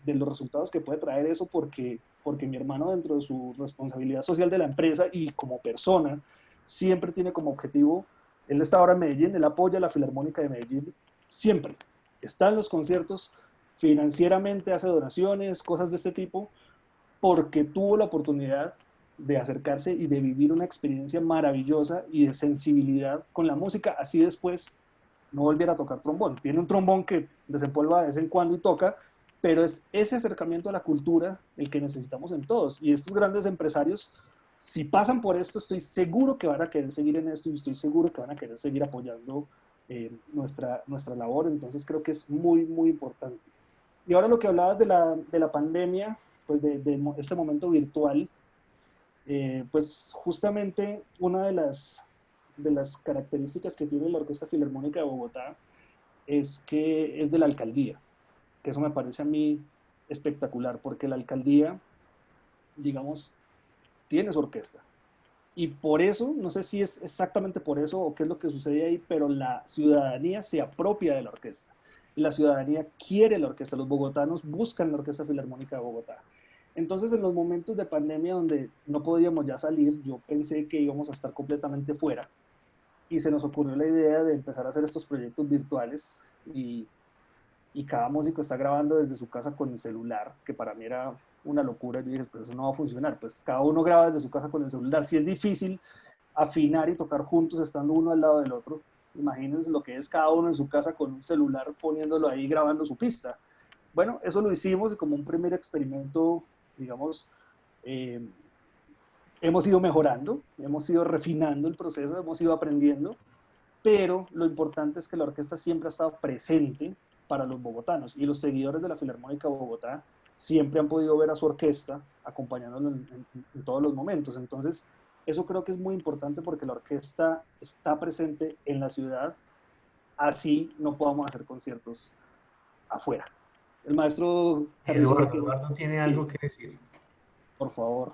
los resultados que puede traer eso, porque mi hermano, dentro de su responsabilidad social de la empresa y como persona, siempre tiene como objetivo, él está ahora en Medellín, él apoya a la Filarmónica de Medellín, siempre. Está en los conciertos, financieramente hace donaciones, cosas de este tipo, porque tuvo la oportunidad de acercarse y de vivir una experiencia maravillosa y de sensibilidad con la música, así después no volviera a tocar trombón. Tiene un trombón que desempolva de vez en cuando y toca, pero es ese acercamiento a la cultura el que necesitamos en todos. Y estos grandes empresarios, si pasan por esto, estoy seguro que van a querer seguir en esto y estoy seguro que van a querer seguir apoyando nuestra labor. Entonces creo que es muy, muy importante. Y ahora lo que hablabas de la pandemia, pues de este momento virtual, pues justamente una de las características que tiene la Orquesta Filarmónica de Bogotá es que es de la alcaldía, que eso me parece a mí espectacular, porque la alcaldía, digamos, tiene su orquesta. Y por eso, no sé si es exactamente por eso o qué es lo que sucede ahí, pero la ciudadanía se apropia de la orquesta. Y la ciudadanía quiere la orquesta. Los bogotanos buscan la Orquesta Filarmónica de Bogotá. Entonces, en los momentos de pandemia donde no podíamos ya salir, yo pensé que íbamos a estar completamente fuera. Y se nos ocurrió la idea de empezar a hacer estos proyectos virtuales. Y cada músico está grabando desde su casa con el celular, que para mí era una locura. Yo dije, pues eso no va a funcionar, pues cada uno graba desde su casa con el celular. Si es difícil afinar y tocar juntos estando uno al lado del otro, imagínense lo que es cada uno en su casa con un celular poniéndolo ahí grabando su pista. Bueno, eso lo hicimos y como un primer experimento, digamos, eh, hemos ido mejorando, hemos ido refinando el proceso, hemos ido aprendiendo, pero lo importante es que la orquesta siempre ha estado presente para los bogotanos y los seguidores de la Filarmónica de Bogotá siempre han podido ver a su orquesta acompañándolo en todos los momentos. Entonces, eso creo que es muy importante porque la orquesta está presente en la ciudad, así no podamos hacer conciertos afuera. El maestro Carrizosa tiene... Eduardo tiene algo Sí, que decir. por favor.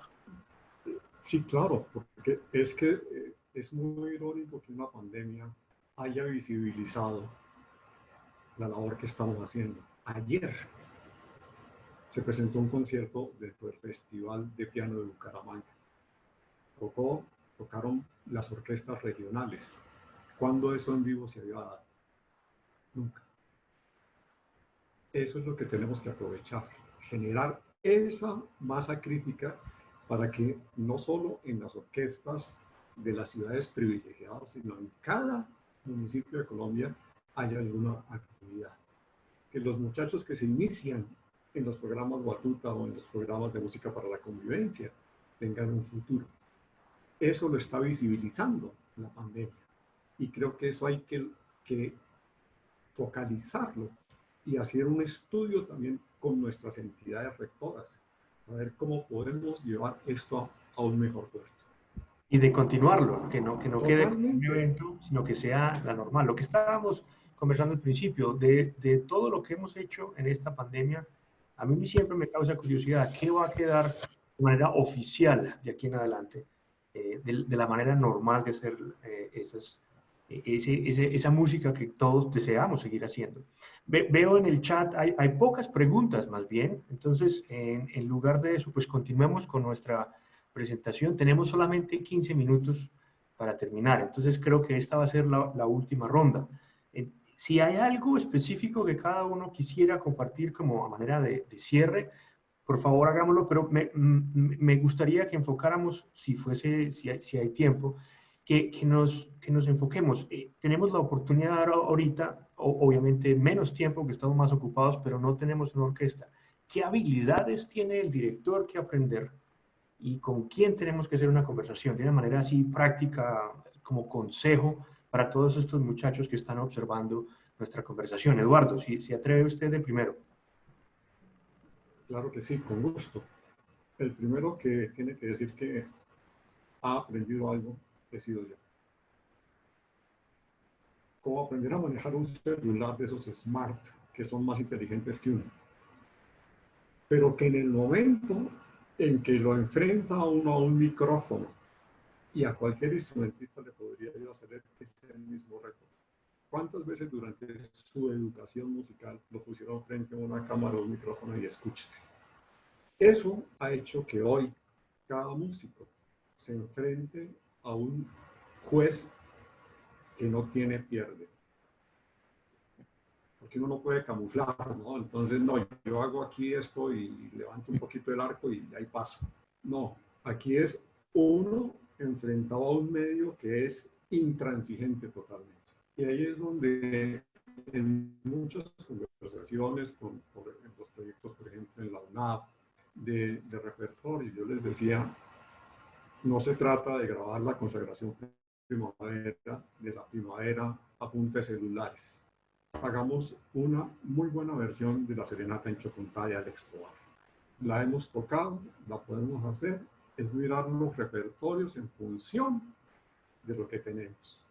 Sí, claro, porque es que es muy irónico que una pandemia haya visibilizado la labor que estamos haciendo. Ayer se presentó un concierto dentro del Festival de Piano de Bucaramanga. Tocaron las orquestas regionales. ¿Cuándo eso en vivo se había dado? Nunca. Eso es lo que tenemos que aprovechar, generar esa masa crítica para que no solo en las orquestas de las ciudades privilegiadas, sino en cada municipio de Colombia haya alguna actividad. Que los muchachos que se inician en los programas Batuta o en los programas de música para la convivencia tengan un futuro. Eso lo está visibilizando la pandemia. Y creo que eso hay que focalizarlo y hacer un estudio también con nuestras entidades rectoras, a ver cómo podemos llevar esto a un mejor puerto. Y de continuarlo, que no quede como un Totalmente. evento, sino que sea la normal. Lo que estábamos conversando al principio, de todo lo que hemos hecho en esta pandemia, a mí siempre me causa curiosidad, ¿qué va a quedar de manera oficial de aquí en adelante? De la manera normal de hacer esa música que todos deseamos seguir haciendo. Veo en el chat, hay pocas preguntas más bien, entonces en lugar de eso, pues continuemos con nuestra presentación. Tenemos solamente 15 minutos para terminar, entonces creo que esta va a ser la última ronda. Si hay algo específico que cada uno quisiera compartir como a manera de cierre, por favor hagámoslo, pero me gustaría que enfocáramos, si hay tiempo, que nos enfoquemos. Tenemos la oportunidad ahorita, obviamente menos tiempo, que estamos más ocupados, pero no tenemos una orquesta. ¿Qué habilidades tiene el director que aprender? ¿Y con quién tenemos que hacer una conversación? De una manera así práctica, como consejo para todos estos muchachos que están observando nuestra conversación. Eduardo, si atreve usted de primero. Claro que sí, con gusto. El primero que tiene que decir que ha aprendido algo he sido yo. Cómo aprender a manejar un celular de esos smart que son más inteligentes que uno. Pero que en el momento en que lo enfrenta uno a un micrófono y a cualquier instrumentista le podría yo hacer ese mismo reto. ¿Cuántas veces durante su educación musical lo pusieron frente a una cámara o un micrófono y escúchese? Eso ha hecho que hoy cada músico se enfrente a un juez que no tiene pierde. Porque uno no puede camuflar, ¿no? Entonces, no, yo hago aquí esto y levanto un poquito el arco y ahí paso. No, aquí es uno enfrentado a un medio que es intransigente totalmente. Y ahí es donde en muchas conversaciones con los proyectos, por ejemplo, en la UNAP, de repertorio, yo les decía, no se trata de grabar la consagración primavera, de la primavera a punta de celulares. Hagamos una muy buena versión de la Serenata en Chocontá de Alex Tovar. La hemos tocado, la podemos hacer, es mirar los repertorios en función de lo que tenemos.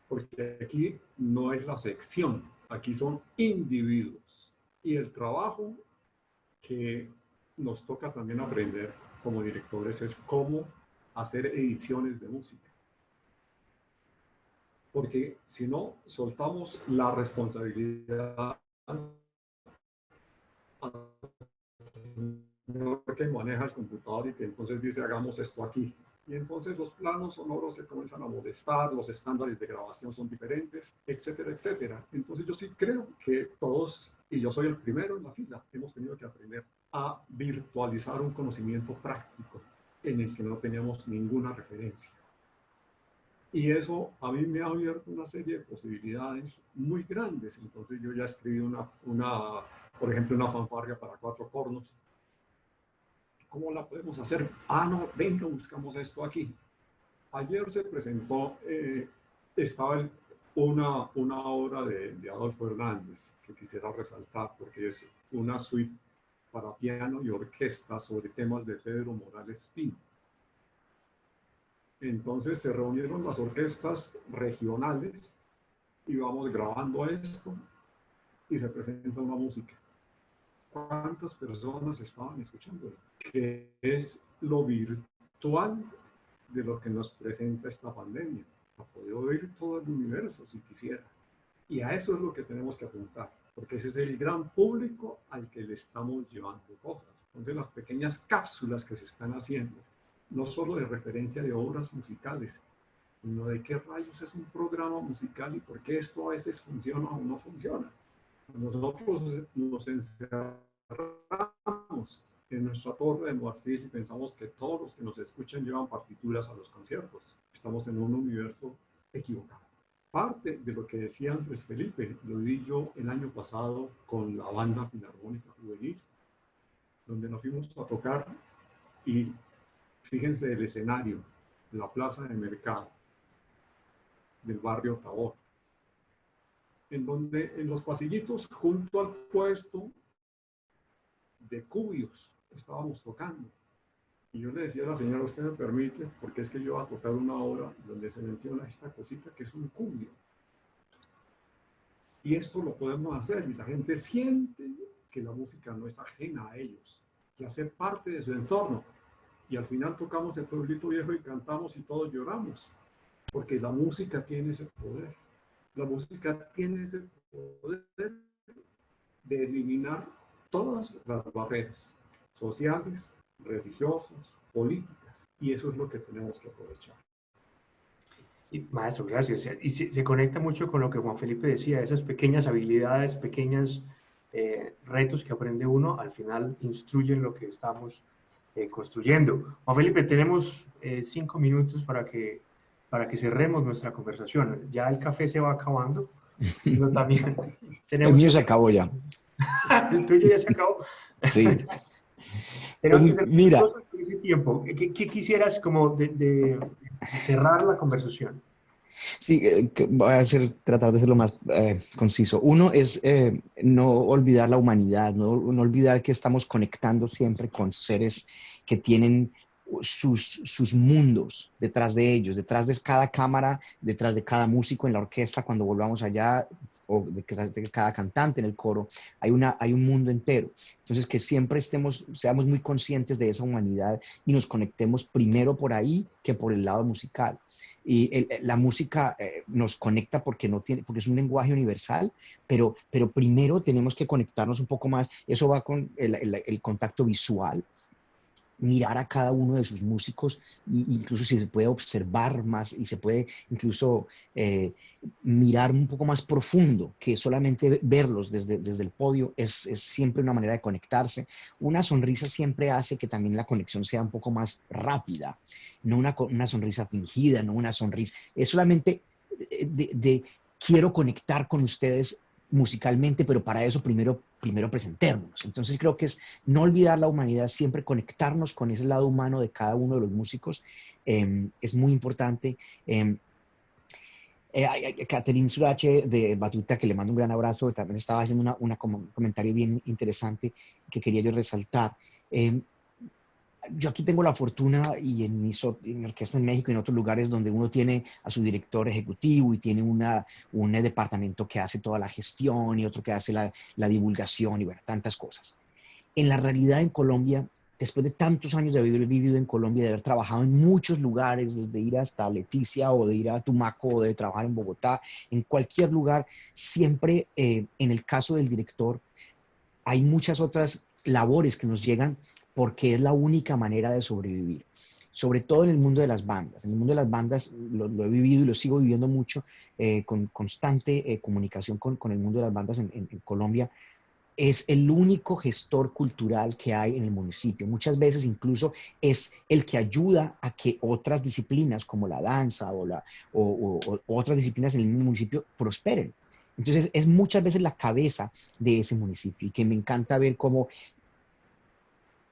Porque aquí no es la sección, aquí son individuos. Y el trabajo que nos toca también aprender como directores es cómo hacer ediciones de música. Porque si no, soltamos la responsabilidad que maneja el computador y que entonces dice hagamos esto aquí. Y entonces los planos sonoros se comienzan a molestar, los estándares de grabación son diferentes, etcétera, etcétera. Entonces yo sí creo que todos, y yo soy el primero en la fila, hemos tenido que aprender a virtualizar un conocimiento práctico en el que no teníamos ninguna referencia. Y eso a mí me ha abierto una serie de posibilidades muy grandes. Entonces yo ya escribí por ejemplo, una fanfarria para 4 cornos. ¿Cómo la podemos hacer? Ah, no, venga, buscamos esto aquí. Ayer se presentó, estaba una obra de Adolfo Hernández que quisiera resaltar porque es una suite para piano y orquesta sobre temas de Pedro Morales Pino. Entonces se reunieron las orquestas regionales y vamos grabando esto y se presenta una música. ¿Cuántas personas estaban escuchando? Que es lo virtual de lo que nos presenta esta pandemia. Ha podido oír todo el universo si quisiera. Y a eso es lo que tenemos que apuntar, porque ese es el gran público al que le estamos llevando cosas. Entonces las pequeñas cápsulas que se están haciendo, no solo de referencia de obras musicales, sino de qué rayos es un programa musical y por qué esto a veces funciona o no funciona. Nosotros nos encerramos en nuestra torre de marfil y pensamos que todos los que nos escuchan llevan partituras a los conciertos. Estamos en un universo equivocado. Parte de lo que decía Andrés Felipe lo vi yo el año pasado con la banda Filarmónica Juvenil, donde nos fuimos a tocar y fíjense el escenario, la plaza de mercado del barrio Tabor, en donde en los pasillitos junto al puesto de cubios estábamos tocando. Y yo le decía a la señora, usted me permite, porque es que yo voy a tocar una obra donde se menciona esta cosita que es un cubio. Y esto lo podemos hacer y la gente siente que la música no es ajena a ellos, que hace parte de su entorno. Y al final tocamos el pueblito viejo y cantamos y todos lloramos, porque la música tiene ese poder. La música tiene ese poder de eliminar todas las barreras sociales, religiosas, políticas, y eso es lo que tenemos que aprovechar. Y, maestro, gracias. Y se conecta mucho con lo que Juan Felipe decía, esas pequeñas habilidades, pequeños retos que aprende uno, al final instruyen lo que estamos construyendo. Juan Felipe, tenemos 5 minutos para que cerremos nuestra conversación. Ya el café se va acabando, pero también tenemos... El mío se acabó ya. ¿El tuyo ya se acabó? Sí. Tenemos que Pues, hacer mira, cosas por ese tiempo. ¿Qué quisieras como de cerrar la conversación? sí, voy a tratar de ser lo más conciso. Uno es no olvidar la humanidad, no olvidar que estamos conectando siempre con seres que tienen sus mundos detrás de ellos, detrás de cada cámara, detrás de cada músico en la orquesta. Cuando volvamos allá, o de cada cantante en el coro, hay un mundo entero. Entonces, que siempre seamos muy conscientes de esa humanidad y nos conectemos primero por ahí que por el lado musical. Y la música nos conecta porque porque es un lenguaje universal, pero primero tenemos que conectarnos un poco más. Eso va con el contacto visual, mirar a cada uno de sus músicos e incluso si se puede observar más y se puede incluso mirar un poco más profundo que solamente verlos desde el podio es siempre una manera de conectarse. Una sonrisa siempre hace que también la conexión sea un poco más rápida, no una sonrisa fingida, no una sonrisa, es solamente quiero conectar con ustedes musicalmente, pero para eso primero presentémonos. Entonces creo que es no olvidar la humanidad, siempre conectarnos con ese lado humano de cada uno de los músicos. Es muy importante. Catherine Surache de Batuta, que le mando un gran abrazo, también estaba haciendo un comentario bien interesante que quería yo resaltar. Yo aquí tengo la fortuna y en mi orquesta en México y en otros lugares donde uno tiene a su director ejecutivo y tiene un departamento que hace toda la gestión y otro que hace la divulgación y bueno, tantas cosas. En la realidad en Colombia, después de tantos años de haber vivido en Colombia, de haber trabajado en muchos lugares, desde ir hasta Leticia o de ir a Tumaco o de trabajar en Bogotá, en cualquier lugar, siempre en el caso del director hay muchas otras labores que nos llegan porque es la única manera de sobrevivir. Sobre todo en el mundo de las bandas. En el mundo de las bandas lo he vivido y lo sigo viviendo mucho, con constante comunicación con el mundo de las bandas en Colombia. Es el único gestor cultural que hay en el municipio. Muchas veces incluso es el que ayuda a que otras disciplinas como la danza o otras disciplinas en el mismo municipio prosperen. Entonces es muchas veces la cabeza de ese municipio y que me encanta ver cómo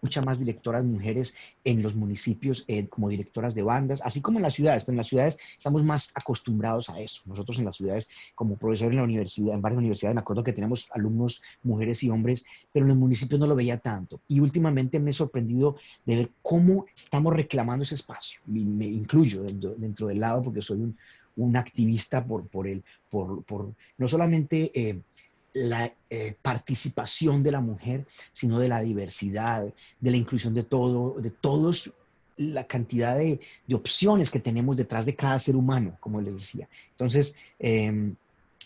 muchas más directoras mujeres en los municipios como directoras de bandas, así como en las ciudades, pero en las ciudades estamos más acostumbrados a eso. Nosotros en las ciudades, como profesor en la universidad, en varias universidades, me acuerdo que tenemos alumnos, mujeres y hombres, pero en los municipios no lo veía tanto. Y últimamente me he sorprendido de ver cómo estamos reclamando ese espacio. Y me incluyo dentro del lado porque soy un activista por no solamente la participación de la mujer, sino de la diversidad, de la inclusión de todos, la cantidad de opciones que tenemos detrás de cada ser humano, como les decía. Entonces,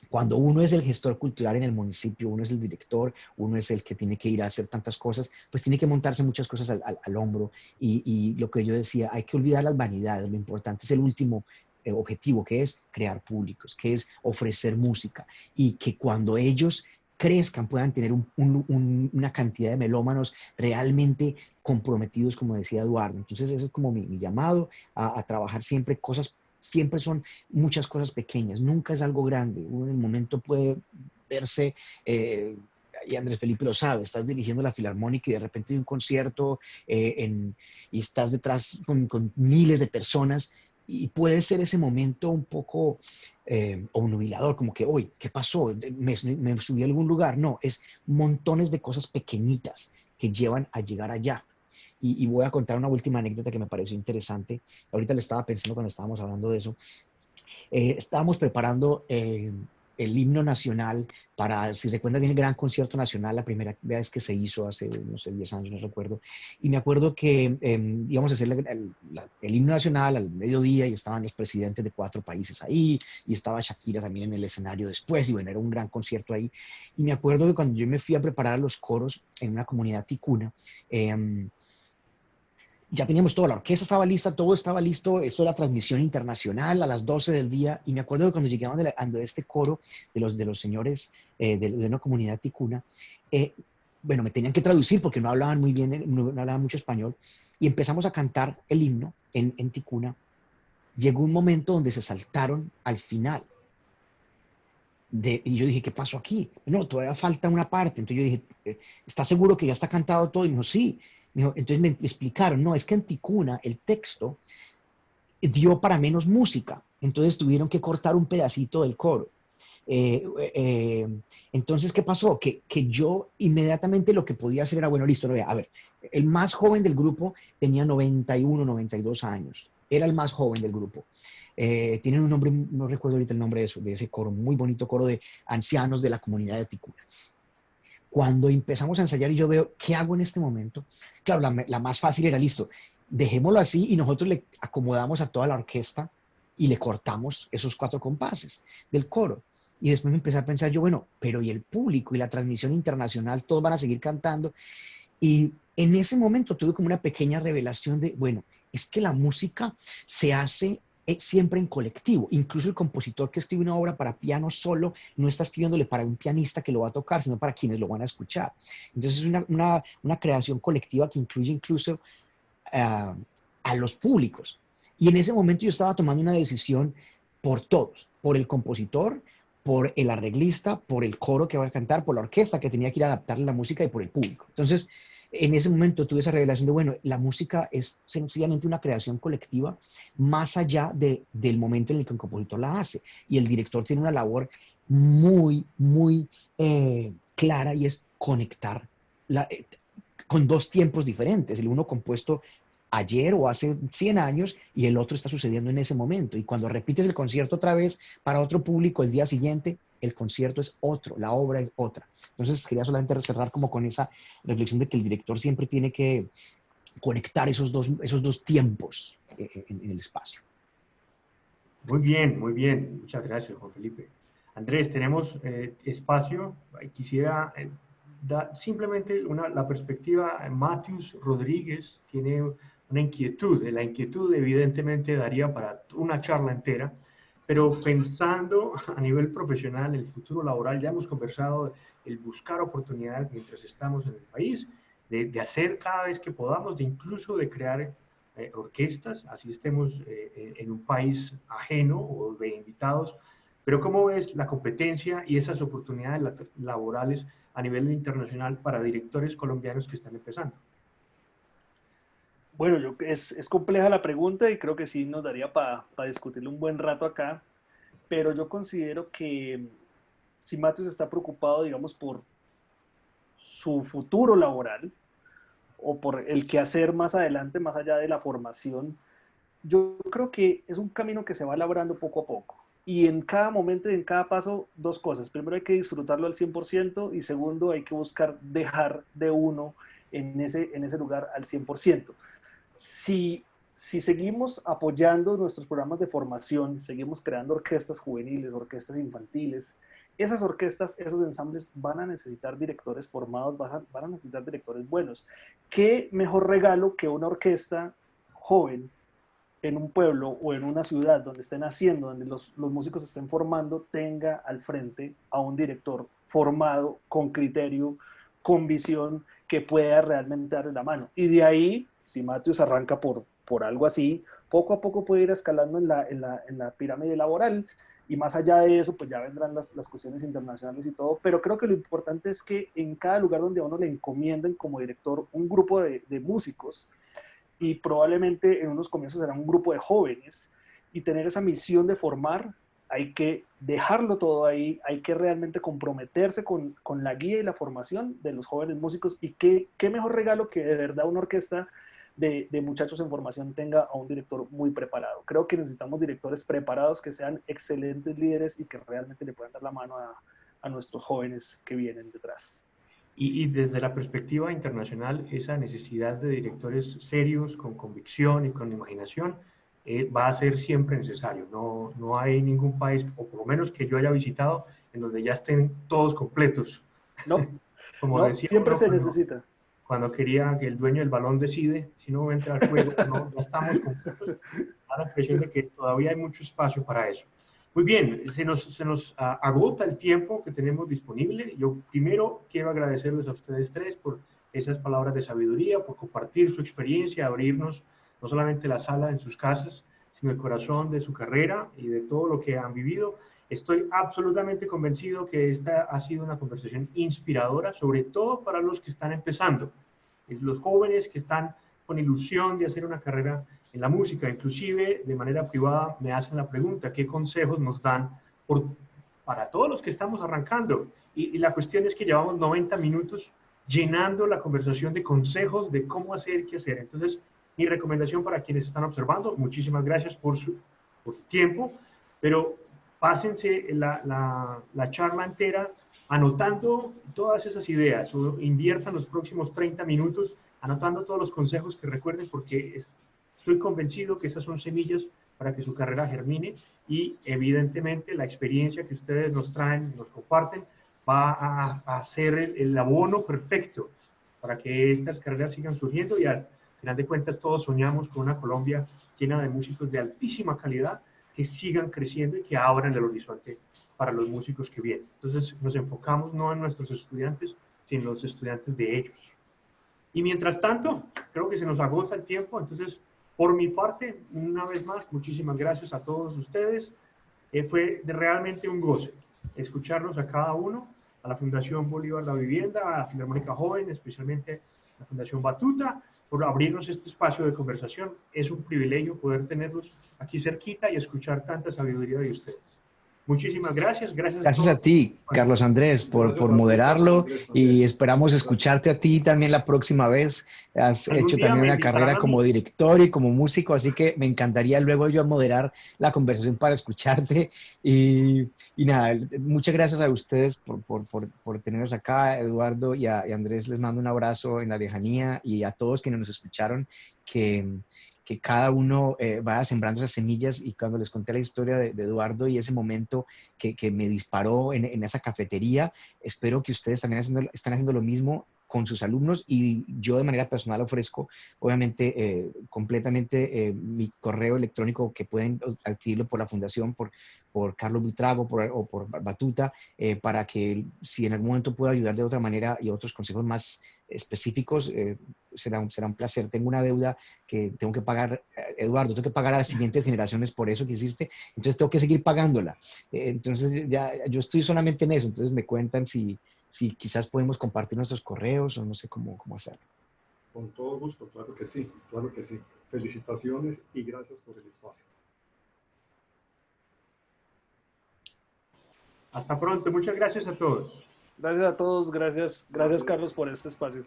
cuando uno es el gestor cultural en el municipio, uno es el director, uno es el que tiene que ir a hacer tantas cosas, pues tiene que montarse muchas cosas al hombro. Y lo que yo decía, hay que olvidar las vanidades, lo importante es el último objetivo, que es crear públicos, que es ofrecer música y que cuando ellos crezcan puedan tener una cantidad de melómanos realmente comprometidos, como decía Eduardo. Entonces ese es como mi llamado a trabajar siempre cosas, siempre son muchas cosas pequeñas, nunca es algo grande. Uno en el momento puede verse... y Andrés Felipe lo sabe, estás dirigiendo la Filarmónica y de repente hay un concierto y estás detrás con miles de personas y puede ser ese momento un poco obnubilador, como que, hoy, ¿qué pasó? ¿Me subí a algún lugar? No, es montones de cosas pequeñitas que llevan a llegar allá. Y voy a contar una última anécdota que me pareció interesante. Ahorita le estaba pensando cuando estábamos hablando de eso. Estábamos preparando el himno nacional para, si recuerdan bien, el gran concierto nacional, la primera vez que se hizo hace, no sé, 10 años, no recuerdo. Y me acuerdo que íbamos a hacer el himno nacional al mediodía y estaban los presidentes de 4 países ahí y estaba Shakira también en el escenario después y bueno, era un gran concierto ahí. Y me acuerdo que cuando yo me fui a preparar los coros en una comunidad ticuna, ya teníamos todo, la orquesta estaba lista, todo estaba listo, esto era transmisión internacional a las 12 del día, y me acuerdo que cuando llegamos de este coro de los señores de una comunidad ticuna, bueno, me tenían que traducir porque no hablaban muy bien, no hablaban mucho español, y empezamos a cantar el himno en ticuna. Llegó un momento donde se saltaron al final. Y yo dije, ¿qué pasó aquí? No, todavía falta una parte. Entonces yo dije, ¿estás seguro que ya está cantado todo? Y me dijo, sí. Entonces me explicaron, no, es que en ticuna el texto dio para menos música, entonces tuvieron que cortar un pedacito del coro. Eh, eh, entonces, ¿qué pasó? Que yo inmediatamente lo que podía hacer era, bueno, listo, a ver, el más joven del grupo tenía 91, 92 años. era el más joven del grupo. Tienen un nombre, no recuerdo ahorita el nombre de ese coro, muy bonito coro de ancianos de la comunidad de Ticuna. Cuando empezamos a ensayar y yo veo, ¿qué hago en este momento? Claro, la más fácil era, listo, dejémoslo así y nosotros le acomodamos a toda la orquesta y le cortamos esos 4 compases del coro. Y después me empecé a pensar yo, bueno, pero ¿y el público y la transmisión internacional? Todos van a seguir cantando. Y en ese momento tuve como una pequeña revelación de, bueno, es que la música se hace siempre en colectivo. Incluso el compositor que escribe una obra para piano solo no está escribiéndole para un pianista que lo va a tocar, sino para quienes lo van a escuchar. Entonces es una creación colectiva que incluye incluso a los públicos. Y en ese momento yo estaba tomando una decisión por todos, por el compositor, por el arreglista, por el coro que va a cantar, por la orquesta que tenía que ir a adaptarle la música y por el público. Entonces, en ese momento tuve esa revelación de, bueno, la música es sencillamente una creación colectiva más allá del momento en el que un compositor la hace. Y el director tiene una labor muy, muy clara y es conectar con 2 tiempos diferentes. El uno compuesto ayer o hace 100 años y el otro está sucediendo en ese momento. Y cuando repites el concierto otra vez para otro público el día siguiente, el concierto es otro, la obra es otra. Entonces quería solamente cerrar como con esa reflexión de que el director siempre tiene que conectar esos dos tiempos en el espacio. Muy bien, muy bien. Muchas gracias, Juan Felipe. Andrés, tenemos espacio. Quisiera simplemente la perspectiva. Matthews Rodríguez tiene una inquietud. La inquietud evidentemente daría para una charla entera, pero pensando a nivel profesional, el futuro laboral, ya hemos conversado el buscar oportunidades mientras estamos en el país, de hacer cada vez que podamos, de incluso de crear orquestas, así estemos en un país ajeno o de invitados. Pero ¿cómo ves la competencia y esas oportunidades laborales a nivel internacional para directores colombianos que están empezando? Bueno, es compleja la pregunta y creo que sí nos daría para discutirlo un buen rato acá, pero yo considero que si Matthews está preocupado, digamos, por su futuro laboral o por el quehacer más adelante, más allá de la formación, yo creo que es un camino que se va labrando poco a poco. Y en cada momento y en cada paso, 2 cosas. Primero hay que disfrutarlo al 100% y segundo hay que buscar dejar de uno en ese lugar al 100%. Si seguimos apoyando nuestros programas de formación, seguimos creando orquestas juveniles, orquestas infantiles, esas orquestas, esos ensambles van a necesitar directores formados, van a necesitar directores buenos. ¿Qué mejor regalo que una orquesta joven en un pueblo o en una ciudad donde estén haciendo, donde los músicos estén formando, tenga al frente a un director formado, con criterio, con visión, que pueda realmente darle la mano? Y de ahí, si Matthews arranca por algo así, poco a poco puede ir escalando en la pirámide laboral, y más allá de eso, pues ya vendrán las cuestiones internacionales y todo, pero creo que lo importante es que en cada lugar donde a uno le encomienden como director un grupo de músicos, y probablemente en unos comienzos será un grupo de jóvenes, y tener esa misión de formar, hay que dejarlo todo ahí, hay que realmente comprometerse con la guía y la formación de los jóvenes músicos, y qué mejor regalo que de verdad una orquesta de muchachos en formación tenga a un director muy preparado. Creo que necesitamos directores preparados que sean excelentes líderes y que realmente le puedan dar la mano a nuestros jóvenes que vienen detrás. Y desde la perspectiva internacional, esa necesidad de directores serios, con convicción y con imaginación, va a ser siempre necesario. No hay ningún país, o por lo menos que yo haya visitado, en donde ya estén todos completos. No, Como no, decía siempre uno se necesita. cuando quería que el dueño del balón decide, si no entra al juego, no, ya estamos completos. Da la impresión de que todavía hay mucho espacio para eso. Muy bien, se nos agota el tiempo que tenemos disponible. Yo primero quiero agradecerles a ustedes 3 por esas palabras de sabiduría, por compartir su experiencia, abrirnos no solamente la sala en sus casas, sino el corazón de su carrera y de todo lo que han vivido. Estoy absolutamente convencido que esta ha sido una conversación inspiradora, sobre todo para los que están empezando, los jóvenes que están con ilusión de hacer una carrera en la música. Inclusive de manera privada me hacen la pregunta, ¿qué consejos nos dan para todos los que estamos arrancando? Y la cuestión es que llevamos 90 minutos llenando la conversación de consejos de cómo hacer, qué hacer. Entonces, Mi recomendación para quienes están observando, muchísimas gracias por su tiempo, pero pásense la charla entera anotando todas esas ideas, o inviertan los próximos 30 minutos anotando todos los consejos que recuerden, porque estoy convencido que esas son semillas para que su carrera germine, y evidentemente la experiencia que ustedes nos traen, nos comparten, va a ser el abono perfecto para que estas carreras sigan surgiendo, y al final de cuentas todos soñamos con una Colombia llena de músicos de altísima calidad que sigan creciendo y que abran el horizonte para los músicos que vienen. Entonces nos enfocamos no en nuestros estudiantes, sino en los estudiantes de ellos. Y mientras tanto, creo que se nos agota el tiempo, entonces, por mi parte, una vez más, muchísimas gracias a todos ustedes. Fue realmente un goce escucharlos a cada uno, a la Fundación Bolívar La Vivienda, a la Filarmónica Joven, especialmente a la Fundación Batuta, por abrirnos este espacio de conversación. Es un privilegio poder tenerlos aquí cerquita y escuchar tanta sabiduría de ustedes. Muchísimas gracias. Gracias a Gracias todos. a ti, Carlos Andrés, por moderarlo, y esperamos escucharte a ti también la próxima vez. Has hecho también una carrera como director y como músico, así que me encantaría luego yo moderar la conversación para escucharte. Y nada, muchas gracias a ustedes por tenernos acá. Eduardo y a Andrés les mando un abrazo en la lejanía, y a todos quienes nos escucharon, que cada uno vaya sembrando esas semillas. Y cuando les conté la historia de Eduardo y ese momento que me disparó en esa cafetería, espero que ustedes también están haciendo lo mismo con sus alumnos, y yo de manera personal ofrezco, obviamente, completamente mi correo electrónico, que pueden adquirirlo por la fundación, por Carlos Buitrago o por Batuta, para que si en algún momento puedo ayudar de otra manera y otros consejos más específicos, será un placer. Tengo una deuda que tengo que pagar, Eduardo, tengo que pagar a las siguientes generaciones por eso que hiciste, entonces tengo que seguir pagándola. Entonces ya yo estoy solamente en eso, entonces me cuentan si quizás podemos compartir nuestros correos, o no sé cómo hacerlo. Con todo gusto, claro que sí, claro que sí. Felicitaciones y gracias por el espacio. Hasta pronto, muchas gracias a todos. Gracias a todos, gracias Carlos por este espacio.